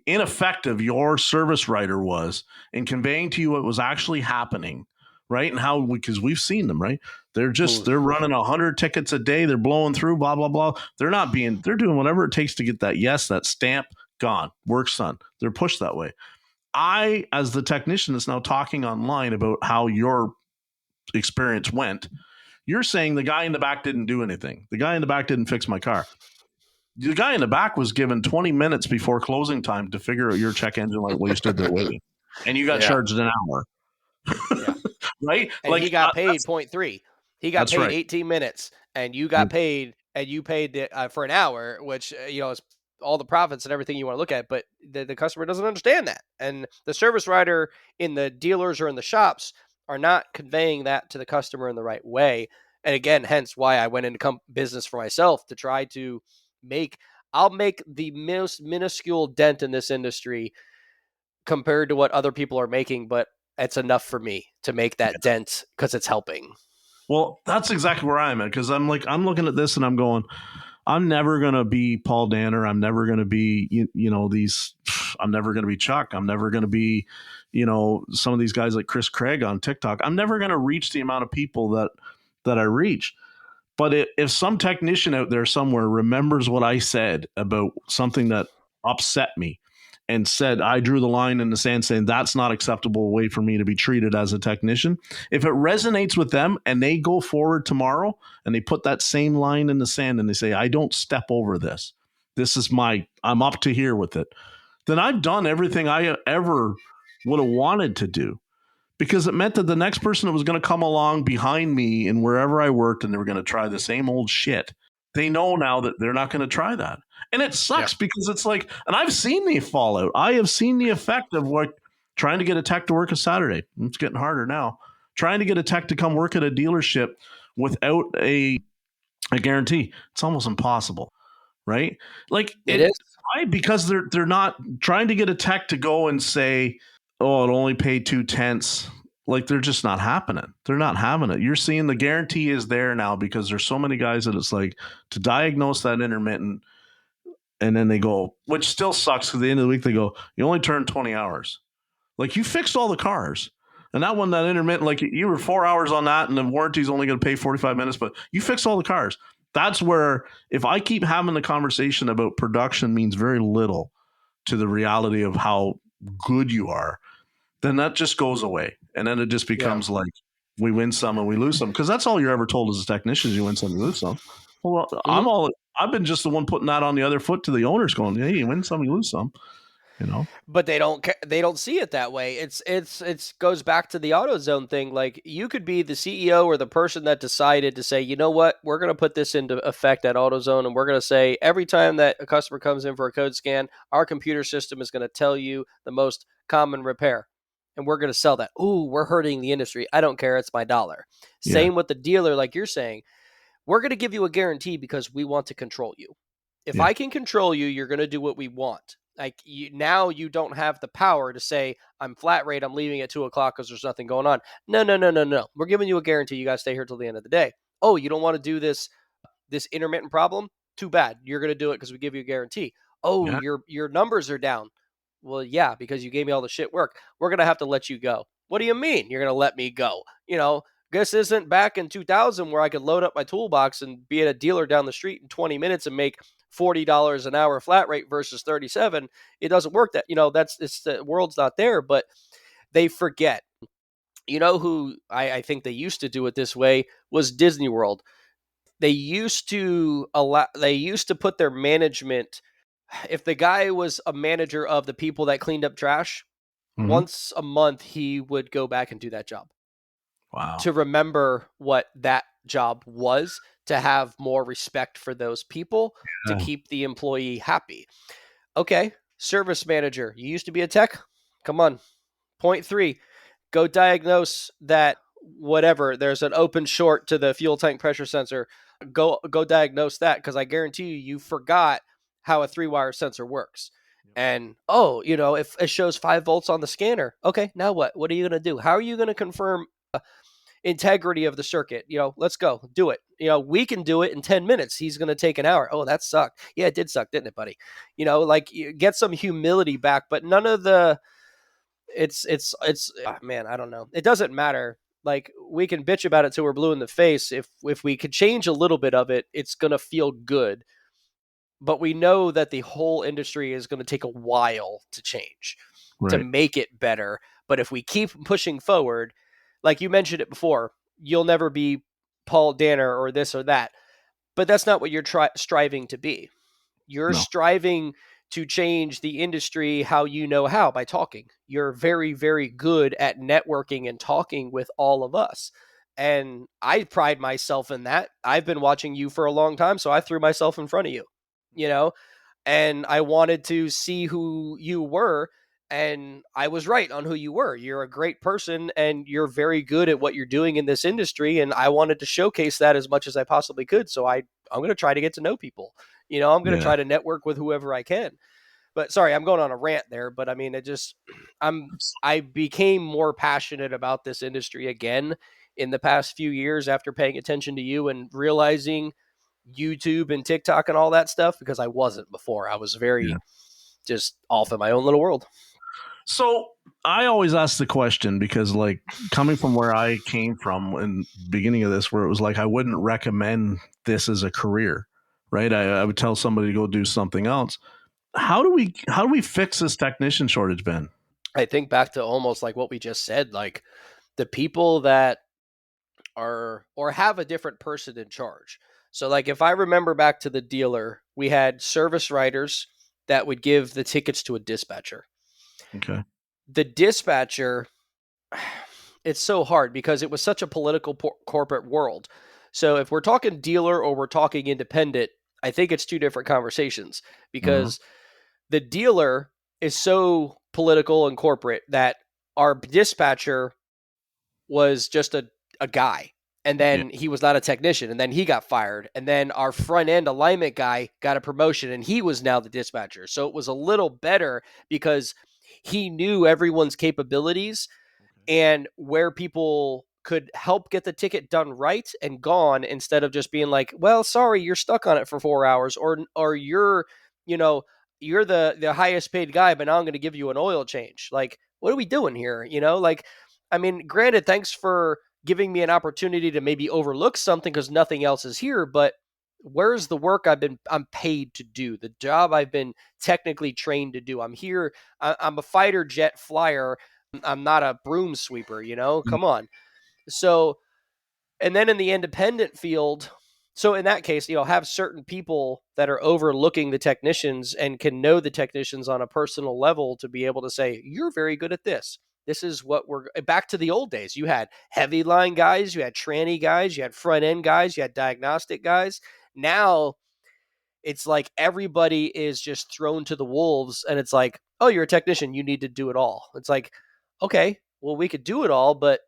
ineffective your service writer was in conveying to you what was actually happening, right? And how, because we've seen them, right? They're running 100 tickets a day. They're blowing through, blah, blah, blah. They're doing whatever it takes to get that stamp, gone, work's done. They're pushed that way. I, as the technician that's now talking online about how your experience went, you're saying the guy in the back didn't do anything. The guy in the back didn't fix my car. The guy in the back was given 20 minutes before closing time to figure out your check engine light while you stood there waiting. and you got Yeah. charged an hour, Yeah. right? And he got paid That's 0.3. He got that's paid right. 18 minutes, and you Yeah, got paid, and you paid for an hour, which is all the profits and everything you want to look at. But the customer doesn't understand that, and the service writer in the dealers or in the shops are not conveying that to the customer in the right way. And again, hence why I went into business for myself to try to make. I'll make the most minuscule dent in this industry compared to what other people are making, but it's enough for me to make that dent because it's helping. well, that's exactly where I'm at, because I'm looking at this and I'm going, I'm never gonna be Paul Danner. I'm never gonna be these. I'm never gonna be Chuck. I'm never gonna be some of these guys like Chris Craig on TikTok. I'm never gonna reach the amount of people that I reach. But if some technician out there somewhere remembers what I said about something that upset me and said I drew the line in the sand saying that's not acceptable way for me to be treated as a technician, if it resonates with them and they go forward tomorrow and they put that same line in the sand and they say, I don't step over this. This is I'm up to here with it. Then I've done everything I ever would have wanted to do, because it meant that the next person that was going to come along behind me and wherever I worked and they were going to try the same old shit, they know now that they're not going to try that. And it sucks because it's like, and I've seen the fallout. I have seen the effect of what trying to get a tech to work a Saturday. It's getting harder now. Trying to get a tech to come work at a dealership without a guarantee. It's almost impossible, right? Like It is. why? Because they're not trying to get a tech to go and say, oh, it only paid 2/10. Like they're just not happening. They're not having it. You're seeing the guarantee is there now because there's so many guys that it's like to diagnose that intermittent, and then they go, which still sucks. Because at the end of the week they go, you only turned 20 hours. Like you fixed all the cars. And that one, that intermittent, like you were 4 hours on that, and the warranty's only going to pay 45 minutes, but you fixed all the cars. That's where, if I keep having the conversation about production means very little to the reality of how good you are, then that just goes away. And then it just Yeah. becomes like we win some and we lose some. Because that's all you're ever told as a technician is you win some, you lose some. Well, Mhm. I've been just the one putting that on the other foot to the owners going, hey, you win some, you lose some, you know? But they don't see it that way. It's goes back to the AutoZone thing. Like you could be the CEO or the person that decided to say, you know what, we're going to put this into effect at AutoZone, and we're going to say every time that a customer comes in for a code scan, our computer system is going to tell you the most common repair, and we're going to sell that. Ooh, we're hurting the industry. I don't care. It's my dollar. Yeah. Same with the dealer, like you're saying. We're going to give you a guarantee because we want to control you. If Yeah. I can control you, you're going to do what we want. Like now you don't have the power to say, I'm flat rate, I'm leaving at 2 o'clock because there's nothing going on. No, no, no, no, no. We're giving you a guarantee. You got to stay here till the end of the day. Oh, you don't want to do this intermittent problem? Too bad. You're going to do it because we give you a guarantee. Oh, Yeah. your numbers are down. Well, yeah, because you gave me all the shit work. We're going to have to let you go. What do you mean you're going to let me go? This isn't back in 2000 where I could load up my toolbox and be at a dealer down the street in 20 minutes and make $40 an hour flat rate versus 37. It doesn't work that, it's the world's not there, but they forget. Who I think they used to do it this way was Disney World. They used to put their management, if the guy was a manager of the people that cleaned up trash, Mm-hmm. once a month he would go back and do that job Wow. to remember what that job was, to have more respect for those people, to Yeah. keep the employee happy. Okay, service manager, you used to be a tech? Come on. Point 3, go diagnose that whatever. There's an open short to the fuel tank pressure sensor. Go diagnose that because I guarantee you forgot how a 3-wire sensor works. And if it shows 5 volts on the scanner, okay, now what? What are you going to do? How are you going to confirm integrity of the circuit? Let's go do it. We can do it in 10 minutes. He's going to take an hour. Oh, that sucked. Yeah, it did suck, didn't it, buddy? Like you get some humility back, but none of the man, I don't know. It doesn't matter. Like we can bitch about it till we're blue in the face. If we could change a little bit of it, it's going to feel good. But we know that the whole industry is going to take a while to change, to Right. make it better. But if we keep pushing forward, like you mentioned it before, you'll never be Paul Danner or this or that. But that's not what you're striving to be. You're No. striving to change the industry how you know how, by talking. You're very, very good at networking and talking with all of us. And I pride myself in that. I've been watching you for a long time, so I threw myself in front of you, you know, and I wanted to see who you were. And I was right on who you were. You're a great person and you're very good at what you're doing in this industry. And I wanted to showcase that as much as I possibly could. So I'm going to try to get to know people. I'm going to Yeah. try to network with whoever I can. But sorry, I'm going on a rant there. But I mean, I became more passionate about this industry again in the past few years after paying attention to you and realizing YouTube and TikTok and all that stuff, because I wasn't before. I was Yeah. very just off in my own little world. So I always ask the question because, like, coming from where I came from in the beginning of this, where it was like I wouldn't recommend this as a career, right? I would tell somebody to go do something else. How do we fix this technician shortage, Ben? I think back to almost like what we just said, like the people that are or have a different person in charge. So like if I remember back to the dealer, we had service writers that would give the tickets to a dispatcher. Okay. The dispatcher, it's so hard because it was such a political corporate world. So if we're talking dealer or we're talking independent, I think it's two different conversations, Uh-huh. because the dealer is so political and corporate that our dispatcher was just a guy. And Yeah. then he was not a technician. And then he got fired. And then our front end alignment guy got a promotion and he was now the dispatcher. So it was a little better because he knew everyone's capabilities and where people could help get the ticket done right and gone, instead of just being like, well, sorry, you're stuck on it for 4 hours, or you know you're the highest paid guy, but now I'm going to give you an oil change. Like, what are we doing here? Like, I mean, granted, thanks for giving me an opportunity to maybe overlook something because nothing else is here, but where's the work I'm paid to do, the job I've been technically trained to do? I'm here. I'm a fighter jet flyer. I'm not a broom sweeper, Mhm. come on. So, and then in the independent field, so in that case, have certain people that are overlooking the technicians and can know the technicians on a personal level to be able to say, you're very good at this. This is what we're back to the old days. You had heavy line guys, you had tranny guys, you had front end guys, you had diagnostic guys. Now it's like everybody is just thrown to the wolves, and it's like, oh, you're a technician, you need to do it all. It's like, okay, well, we could do it all, but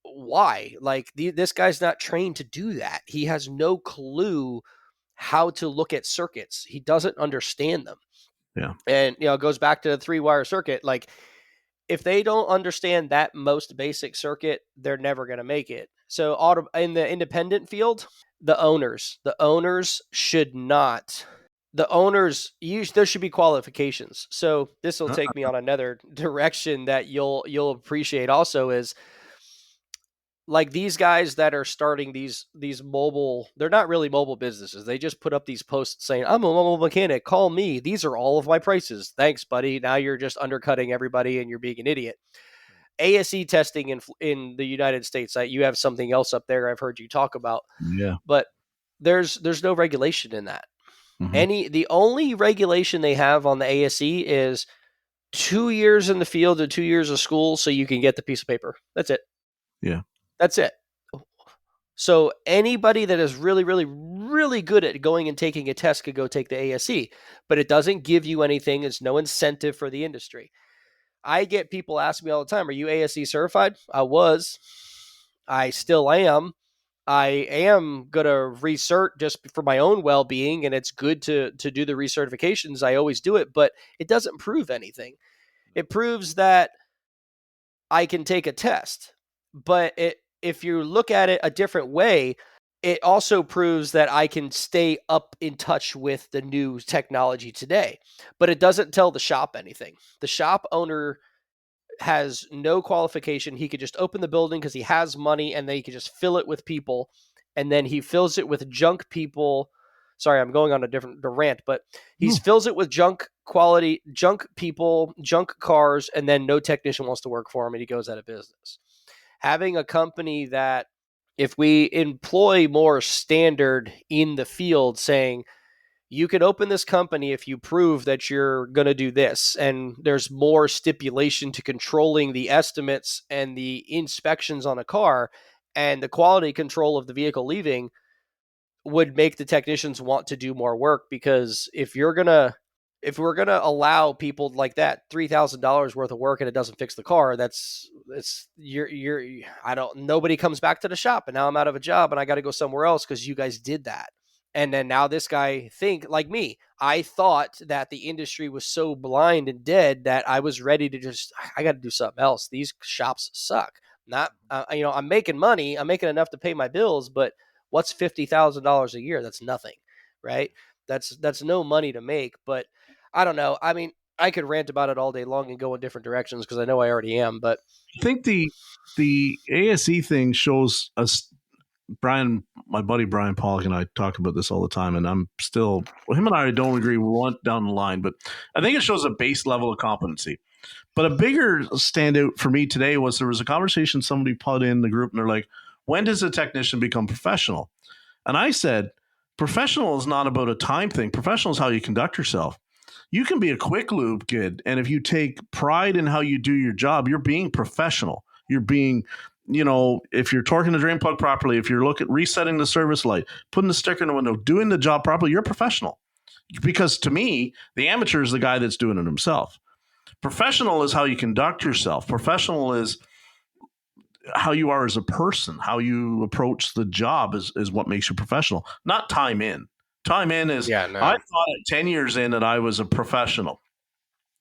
why? Like, this guy's not trained to do that. He has no clue how to look at circuits. He doesn't understand them. Yeah. And it goes back to the 3-wire circuit. Like, if they don't understand that most basic circuit, they're never going to make it. So in the independent field, the owners should not. The owners, there should be qualifications. So this will take me on another direction that you'll appreciate also, is like these guys that are starting these mobile, they're not really mobile businesses. They just put up these posts saying, I'm a mobile mechanic, call me. These are all of my prices. Thanks, buddy. Now you're just undercutting everybody and you're being an idiot. ASE testing in the United States, you have something else up there I've heard you talk about, Yeah. but there's no regulation in that. Hmm. The only regulation they have on the ASE is 2 years in the field and 2 years of school so you can get the piece of paper. That's it. Yeah. That's it. So anybody that is really, really, really good at going and taking a test could go take the ASE, but it doesn't give you anything. There's no incentive for the industry. I get people ask me all the time, are you ASE certified? I was. I still am. I am going to recert just for my own well-being, and it's good to do the recertifications. I always do it, but it doesn't prove anything. It proves that I can take a test. But if you look at it a different way, it also proves that I can stay up in touch with the new technology today. But it doesn't tell the shop anything. The shop owner has no qualification. He could just open the building because he has money, and then he could just fill it with people. And then he fills it with junk people. Sorry, I'm going on the rant, but he No. fills it with junk quality, junk people, junk cars, and then no technician wants to work for him, and he goes out of business. Having a company that, if we employ more standard in the field, saying, you can open this company if you prove that you're going to do this. And there's more stipulation to controlling the estimates and the inspections on a car, and the quality control of the vehicle leaving would make the technicians want to do more work. Because if we're gonna allow people like that $3,000 worth of work and it doesn't fix the car, that's it's you're I don't nobody comes back to the shop, and now I'm out of a job and I got to go somewhere else because you guys did that. And then now this guy think like me. I thought that the industry was so blind and dead that I was ready to just I got to do something else. These shops suck. Not I'm making money. I'm making enough to pay my bills, but what's $50,000 a year? That's nothing, right? That's no money to make. But I don't know. I mean, I could rant about it all day long and go in different directions because I know I already am. But I think the ASE thing shows us. Brian, my buddy Brian Pollock and I talk about this all the time, and I'm still him and I don't agree one down the line, but I think it shows a base level of competency. But a bigger standout for me today was there was a conversation somebody put in the group, and they're like, "When does a technician become professional?" And I said, "Professional is not about a time thing. Professional is how you conduct yourself. You can be a quick lube kid, and if you take pride in how you do your job, you're being professional. You're being, if you're torquing the drain plug properly, if you're looking resetting the service light, putting the sticker in the window, doing the job properly, you're a professional. Because to me, the amateur is the guy that's doing it himself. Professional is how you conduct yourself. Professional is how you are as a person, how you approach the job is what makes you professional, not time in. Time in is, yeah, I no. thought at 10 years in that I was a professional.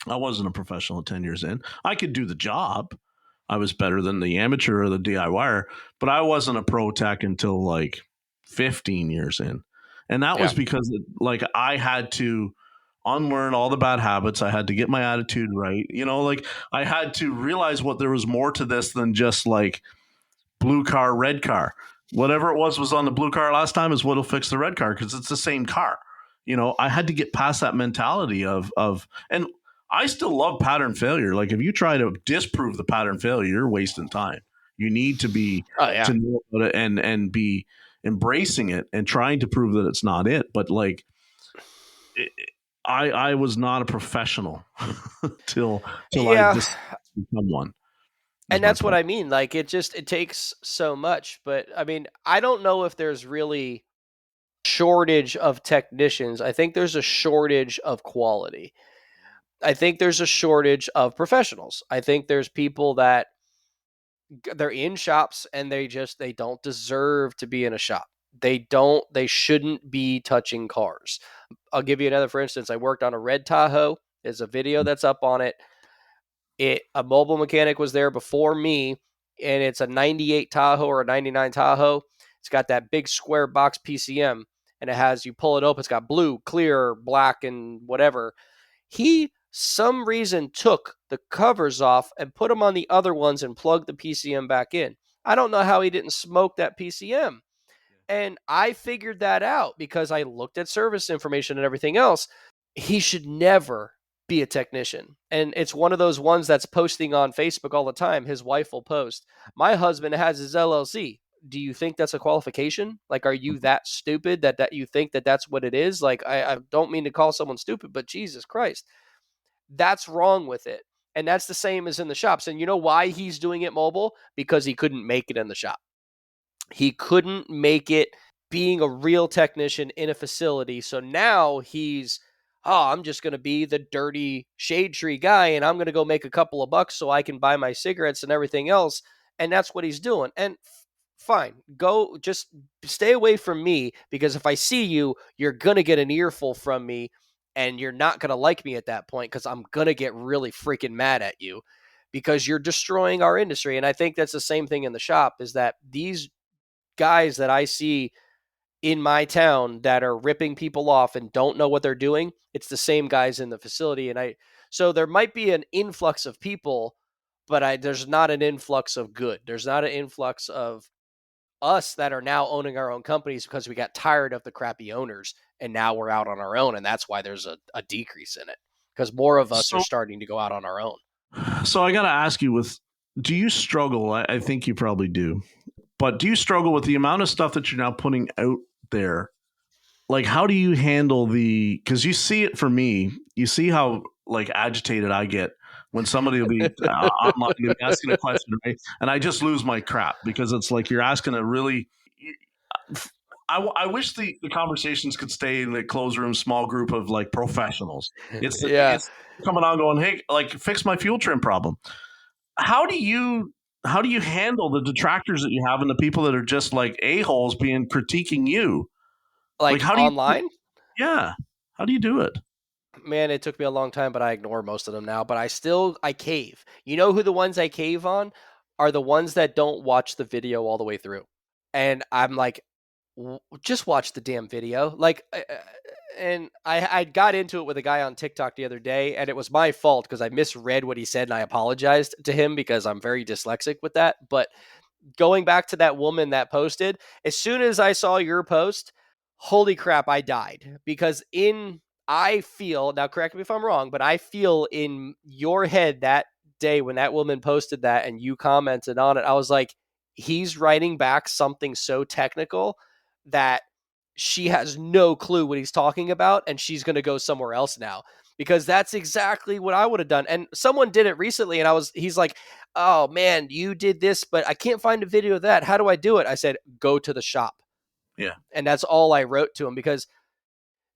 I wasn't a professional at 10 years in. I could do the job. I was better than the amateur or the DIYer, but I wasn't a pro tech until like 15 years in. And that Yeah. was because like I had to unlearn all the bad habits. I had to get my attitude right. Like I had to realize what there was more to this than just like blue car, red car. Whatever it was on the blue car last time is what'll fix the red car because it's the same car. I had to get past that mentality and I still love pattern failure. Like if you try to disprove the pattern failure, you're wasting time. You need to be Oh yeah. to know about it and be embracing it and trying to prove that it's not it. But like I was not a professional till I Yeah. just become one. Is And my that's what point. I mean. Like it takes so much. But I mean, I don't know if there's really shortage of technicians. I think there's a shortage of quality. I think there's a shortage of professionals. I think there's people that they're in shops and they don't deserve to be in a shop. They shouldn't be touching cars. I'll give you another for instance. I worked on a red Tahoe. There's a video that's up on it. A mobile mechanic was there before me, and it's a 98 Tahoe or a 99 Tahoe. It's got that big square box PCM, and it has, you pull it open, it's got blue, clear, black, and whatever. He some reason took the covers off and put them on the other ones and plugged the PCM back in. I don't know how he didn't smoke that PCM. And I figured that out because I looked at service information and everything else. He should never be a technician. And it's one of those ones that's posting on Facebook all the time. His wife will post, "My husband has his LLC. Do you think that's a qualification? Like, are you that stupid that you think that that's what it is?" Like, I don't mean to call someone stupid, but Jesus Christ, that's wrong with it. And that's the same as in the shops. And you know why he's doing it mobile? Because he couldn't make it in the shop. He couldn't make it being a real technician in a facility. So now I'm just going to be the dirty shade tree guy and I'm going to go make a couple of bucks so I can buy my cigarettes and everything else. And that's what he's doing. And fine, go just stay away from me because if I see you, you're going to get an earful from me and you're not going to like me at that point because I'm going to get really freaking mad at you because you're destroying our industry. And I think that's the same thing in the shop is that these guys that I see in my town that are ripping people off and don't know what they're doing, it's the same guys in the facility. So there might be an influx of people, but there's not an influx of good. There's not an influx of us that are now owning our own companies because we got tired of the crappy owners and now we're out on our own. And that's why there's a decrease in it because more of us are So starting to go out on our own. So I got to ask you do you struggle? I think you probably do, but do you struggle with the amount of stuff that you're now putting out there like, how do you handle because you see it for me, you see how like agitated I get when somebody will be online, they'll be asking a question, right? And I just lose my crap because it's like you're asking a really. I wish the conversations could stay in the closed room, small group of like professionals. Yeah. It's coming on going, hey, like fix my fuel trim problem. How do you how do you handle the detractors that you have and the people that are just like a-holes being critiquing you? Like Like how do you online? yeah. How do you do it? Man, it took me a long time, but I ignore most of them now. But I cave. You know who the ones I cave on are? The ones that don't watch the video all the way through. And I'm like, just watch the damn video. Like, and I got into it with a guy on TikTok the other day, and it was my fault because I misread what he said, and I apologized to him because I'm very dyslexic with that. But going back to that woman that posted, as soon as I saw your post, holy crap, I died because I feel, now correct me if I'm wrong, but I feel in your head that day when that woman posted that and you commented on it, I was like, he's writing back something so technical that she has no clue what he's talking about and she's going to go somewhere else now because that's exactly what I would have done. And someone did it recently and he's like, "Oh man, you did this, but I can't find a video of that. How do I do it?" I said, "Go to the shop." Yeah. And that's all I wrote to him because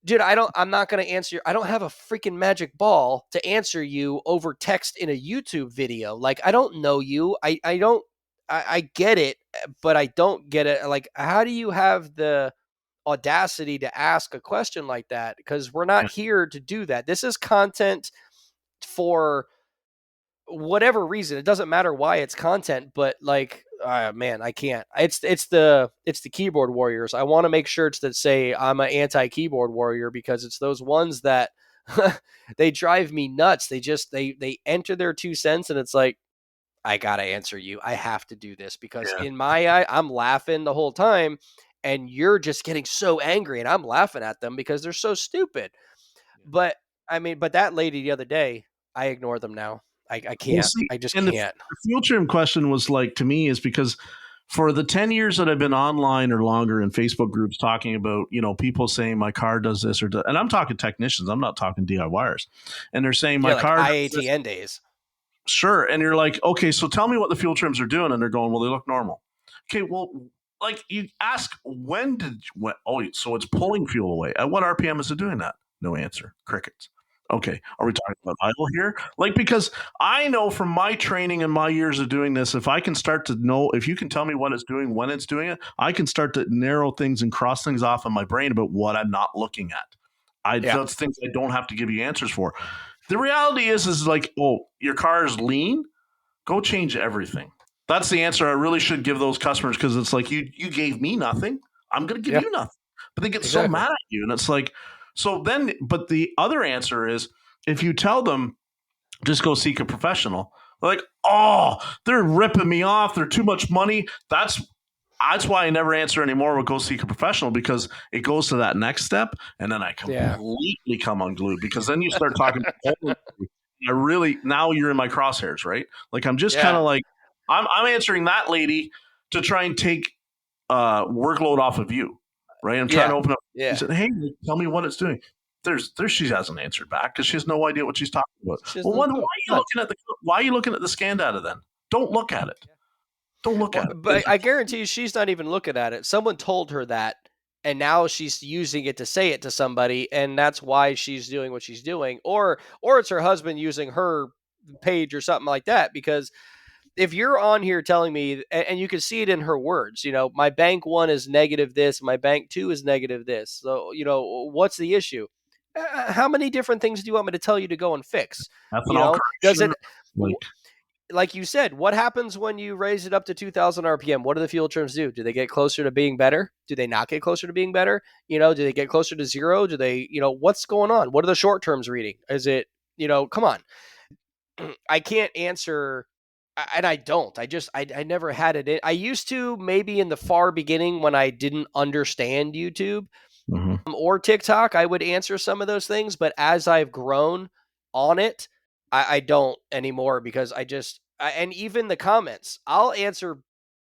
dude, I'm not going to answer. I don't have a freaking magic ball to answer you over text in a YouTube video. Like, I don't know you. I don't, I get it, but I don't get it. Like, how do you have the audacity to ask a question like that? Because we're not Yeah. here to do that. This is content for whatever reason. It doesn't matter why it's content, but like, man, I can't. It's the keyboard warriors. I want to make shirts that say I'm an anti keyboard warrior because it's those ones that they drive me nuts. They enter their 2 cents and it's like, I gotta answer you. I have to do this because Yeah. in my eye, I'm laughing the whole time, and you're just getting so angry, and I'm laughing at them because they're so stupid. But I mean, but that lady the other day, I ignore them now. I Well, can't. see, I just and can't. the fuel trim question was like to me is because for the 10 years that I've been online or longer in Facebook groups talking about, people saying my car does this and I'm talking technicians, I'm not talking DIYers. And they're saying Yeah, my like car does this. IATN days. Sure. And you're like, okay, so tell me what the fuel trims are doing. And they're going, well, they look normal. Okay, well, like you ask, oh, so it's pulling fuel away. At what RPM is it doing that? No answer. Crickets. Okay, are we talking about idle here? Like, because I know from my training and my years of doing this, if I can start to know, if you can tell me what it's doing, when it's doing it, I can start to narrow things and cross things off in my brain about what I'm not looking at. Yeah. That's things I don't have to give you answers for. The reality is like, oh, your car is lean. Go change everything. That's the answer I really should give those customers because it's like you gave me nothing. I'm going to give Yeah. you nothing. But they get so Exactly. mad at you, and it's like, so then. But the other answer is if you tell them just go seek a professional. They're like, oh, they're ripping me off. They're too much money. That's why I never answer anymore with go seek a professional because it goes to that next step, and then I Yeah. completely come unglued because then you start talking. I really now you're in my crosshairs, right? Like I'm just kind Yeah. of like I'm answering that lady to try and take workload off of you, right? I'm trying Yeah. to open up. He Yeah. said, "Hey, tell me what it's doing." There she hasn't answered back because she has no idea what she's talking about. She has Well, no why are clue. you None. looking at the scan data then? Don't look at it. Don't look Well, at it. but I guarantee you she's not even looking at it. Someone told her that, and now she's using it to say it to somebody, and that's why she's doing what she's doing. Or it's her husband using her page or something like that. Because if you're on here telling me, and you can see it in her words, my bank one is negative this, my bank two is negative this. So, what's the issue? How many different things do you want me to tell you to go and fix? Ethanol Does correction, it, like like you said, what happens when you raise it up to 2000 RPM? What do the fuel trims do? Do they get closer to being better? Do they not get closer to being better? Do they get closer to zero? Do they, what's going on? What are the short terms reading? Is it, come on. I can't answer, and I don't. I never had it. I used to maybe in the far beginning when I didn't understand YouTube mhm. or TikTok, I would answer some of those things. But as I've grown on it, I don't anymore because and even the comments, I'll answer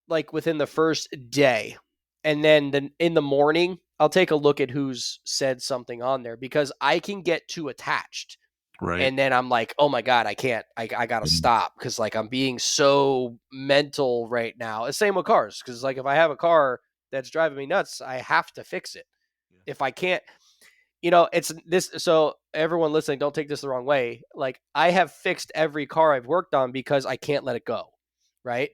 like within the first day. And then in the morning, I'll take a look at who's said something on there because I can get too attached. Right. And then I'm like, oh my God, I can't, I got to stop because like I'm being so mental right now. It's same with cars because like if I have a car that's driving me nuts, I have to fix it. If I can't, it's this. So everyone listening, don't take this the wrong way. Like I have fixed every car I've worked on because I can't let it go. Right.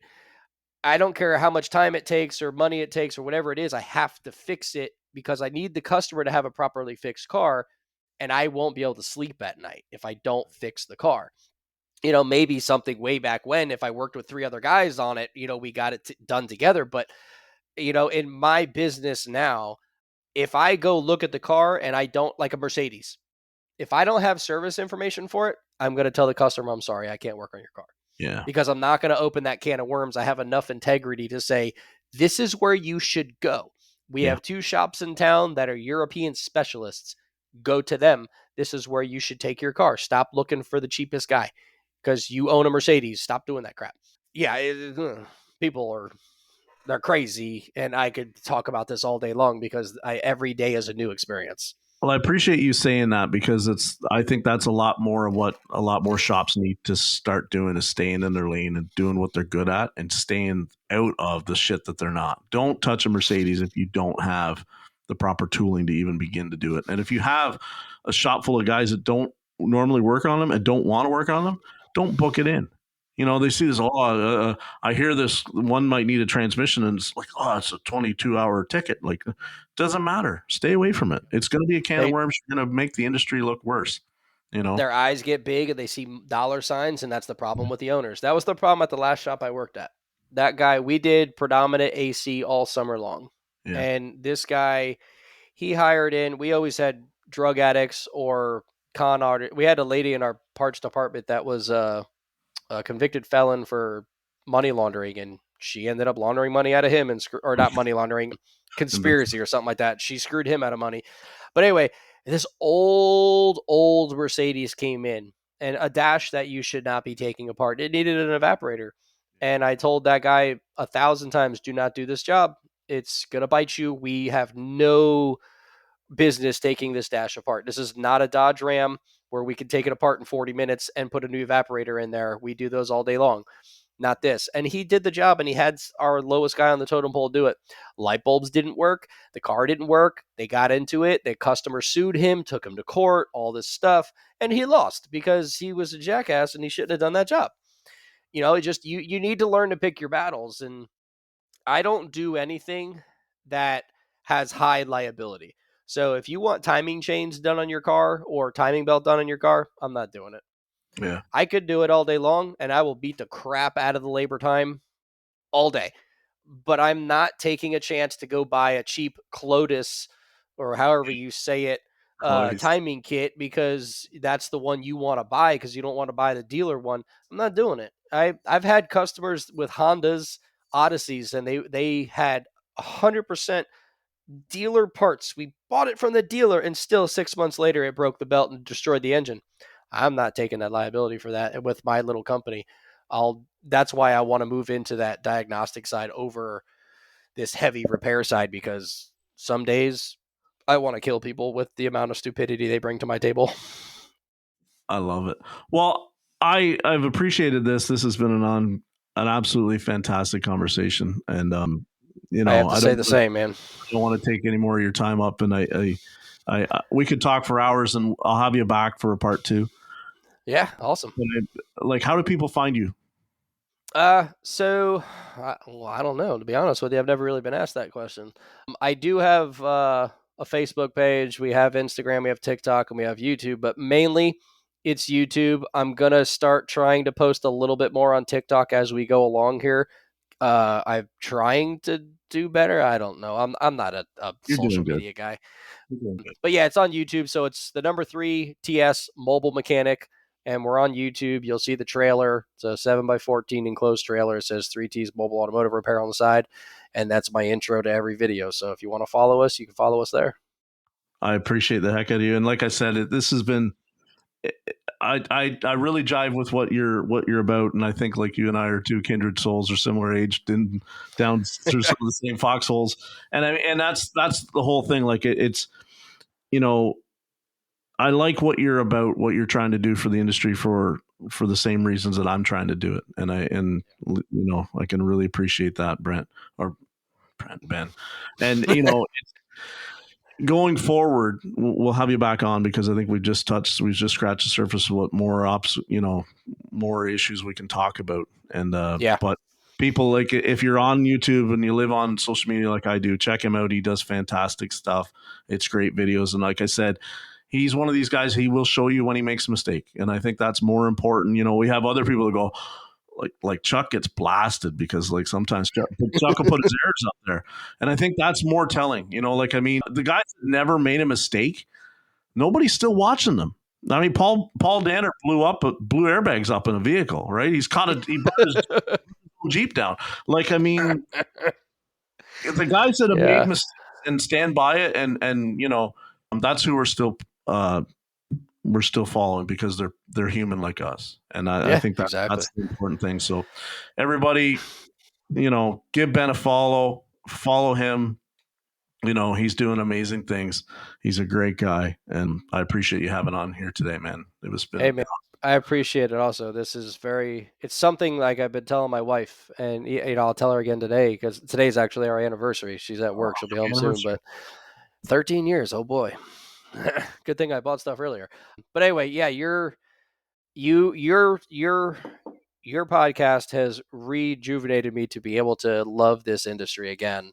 I don't care how much time it takes or money it takes or whatever it is. I have to fix it because I need the customer to have a properly fixed car and I won't be able to sleep at night if I don't fix the car. Maybe something way back when, if I worked with 3 other guys on it, we got it done together. But, in my business now, if I go look at the car and I don't like a Mercedes, if I don't have service information for it, I'm going to tell the customer, I'm sorry, I can't work on your car Yeah. because I'm not going to open that can of worms. I have enough integrity to say, this is where you should go. We Yeah. have 2 shops in town that are European specialists. Go to them. This is where you should take your car. Stop looking for the cheapest guy because you own a Mercedes. Stop doing that crap. Yeah, people they're crazy, and I could talk about this all day long because every day is a new experience. Well, I appreciate you saying that because I think that's a lot more of what a lot more shops need to start doing is staying in their lane and doing what they're good at and staying out of the shit that they're not. Don't touch a Mercedes if you don't have the proper tooling to even begin to do it. And if you have a shop full of guys that don't normally work on them and don't want to work on them, don't book it in. They see this, I hear this one might need a transmission and it's like, oh, it's a 22-hour ticket. Like, doesn't matter. Stay away from it. It's going to be a can of worms. You're going to make the industry look worse. Their eyes get big and they see dollar signs, and that's the problem with the owners. That was the problem at the last shop I worked at. That guy, we did predominant AC all summer long. Yeah. And this guy, he hired in, we always had drug addicts or con artists. We had a lady in our parts department that was a convicted felon for money laundering, and she ended up laundering money out of him or not money laundering, conspiracy or something like that. She screwed him out of money. But anyway, this old Mercedes came in, and a dash that you should not be taking apart. It needed an evaporator. And I told that guy 1,000 times, do not do this job. It's going to bite you. We have no business taking this dash apart. This is not a Dodge Ram where we can take it apart in 40 minutes and put a new evaporator in there. We do those all day long. Not this. And he did the job, and he had our lowest guy on the totem pole do it. Light bulbs didn't work. The car didn't work. They got into it. The customer sued him, took him to court, all this stuff. And he lost because he was a jackass and he shouldn't have done that job. It just, you need to learn to pick your battles. And I don't do anything that has high liability. So if you want timing chains done on your car or timing belt done on your car, I'm not doing it. Yeah. I could do it all day long and I will beat the crap out of the labor time all day. But I'm not taking a chance to go buy a cheap Clotus or however you say it timing kit because that's the one you want to buy because you don't want to buy the dealer one. I'm not doing it. I've had customers with Hondas Odysseys and they had 100% dealer parts. We bought it from the dealer and still 6 months later it broke the belt and destroyed the engine. I'm not taking that liability for that. And with my little company, that's why I want to move into that diagnostic side over this heavy repair side because some days I want to kill people with the amount of stupidity they bring to my table. I love it. Well, I've appreciated this. This has been an absolutely fantastic conversation, and I have to say the same, man. I don't want to take any more of your time up, and we could talk for hours, and I'll have you back for a part 2. Yeah, awesome. Like, how do people find you? So, I don't know. To be honest with you, I've never really been asked that question. I do have a Facebook page. We have Instagram, we have TikTok, and we have YouTube. But mainly, it's YouTube. I'm gonna start trying to post a little bit more on TikTok as we go along here. I'm trying to do better. I don't know. I'm not a social media guy. But yeah, it's on YouTube. So it's the number 3 TS Mobile Mechanic. And we're on YouTube. You'll see the trailer. It's a 7x14 enclosed trailer. It says 3T's Mobile Automotive Repair on the side. And that's my intro to every video. So if you want to follow us, you can follow us there. I appreciate the heck out of you. And like I said, this has been I really jive with what you're about, and I think like you and I are two kindred souls, or similar aged, and down through some of the same foxholes. And that's the whole thing. Like it's you know I like what you're about, what you're trying to do for the industry for the same reasons that I'm trying to do it, and I can really appreciate that, Brent or Ben, and going forward, we'll have you back on because I think we've just scratched the surface of what more issues we can talk about. And Yeah. but people, like, if you're on YouTube and you live on social media like I do, check him out. He does fantastic stuff. It's great videos, and like I said, he's one of these guys. He will show you when he makes a mistake, and I think that's more important. We have other people that go, like Chuck gets blasted because like sometimes Chuck will put his errors up there, and I think that's more telling. The guys that never made a mistake, nobody's still watching them. I mean, Paul Danner blew airbags up in a vehicle, right? He brought his Jeep down. Like, I mean, the guys that have made Yeah. mistakes and stand by it, and that's who we're still following because they're human like us, and I think Exactly. that's the important thing. So, everybody, give Ben a follow him. He's doing amazing things. He's a great guy, and I appreciate you having on here today, man. Hey, man, I appreciate it also. This is it's something like I've been telling my wife, and I'll tell her again today because today's actually our anniversary. She's at work. She'll be home soon, but 13 years. Oh boy. Good thing I bought stuff earlier. But anyway, yeah, your podcast has rejuvenated me to be able to love this industry again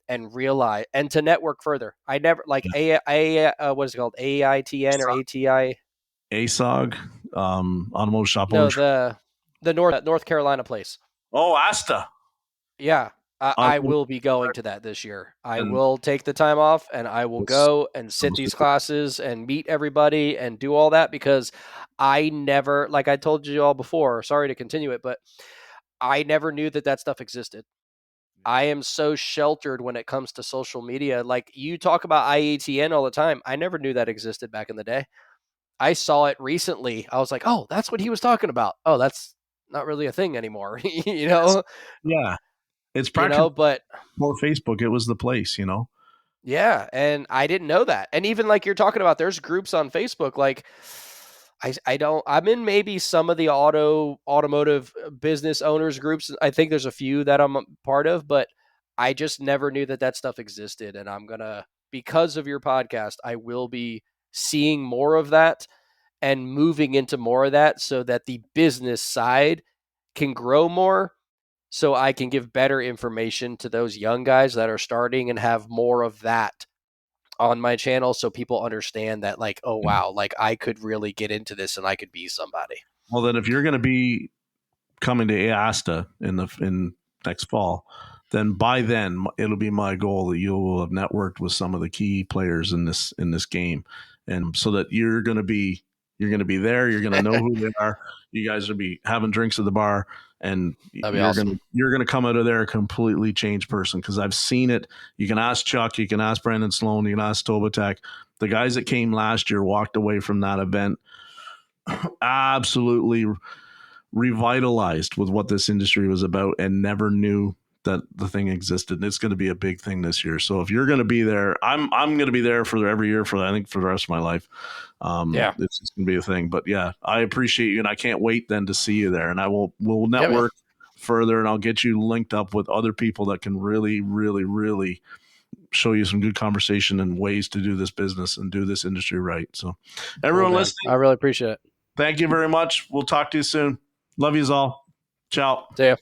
and realize and to network further. I never like what is it called? AITN or ATI? ASOG, Automotive Shop No, Owners. the North Carolina place. Oh, Asta. Yeah. I will be going to that this year. I will take the time off and I will go and sit these classes and meet everybody and do all that because I never, like I told you all before, sorry to continue it, but I never knew that stuff existed. I am so sheltered when it comes to social media. Like you talk about IATN all the time. I never knew that existed back in the day. I saw it recently. I was like, oh, that's what he was talking about. Oh, that's not really a thing anymore. Yeah. It's practically but more Facebook. It was the place, Yeah, and I didn't know that. And even like you're talking about, there's groups on Facebook. Like I'm in maybe some of the automotive business owners groups. I think there's a few that I'm part of, but I just never knew that stuff existed. And because of your podcast, I will be seeing more of that and moving into more of that so that the business side can grow more so I can give better information to those young guys that are starting and have more of that on my channel so people understand that like, oh wow, like I could really get into this and I could be somebody. Well, then if you're going to be coming to ASTA in next fall, then by then it'll be my goal that you will have networked with some of the key players in this game, and so that you're going to be there. You're going to know who they are. You guys will be having drinks at the bar, and you're awesome. going to come out of there a completely changed person because I've seen it. You can ask Chuck, you can ask Brandon Sloan, you can ask Tobatek. The guys that came last year walked away from that event absolutely revitalized with what this industry was about and never knew that the thing existed. And it's going to be a big thing this year. So if you're going to be there, I'm going to be there for every year for the rest of my life. It's just going to be a thing. But yeah, I appreciate you, and I can't wait then to see you there. And we'll network further, and I'll get you linked up with other people that can really, really, really show you some good conversation and ways to do this business and do this industry right. So everyone listening, I really appreciate it. thank you very much. We'll talk to you soon. Love yous all. Ciao. See ya.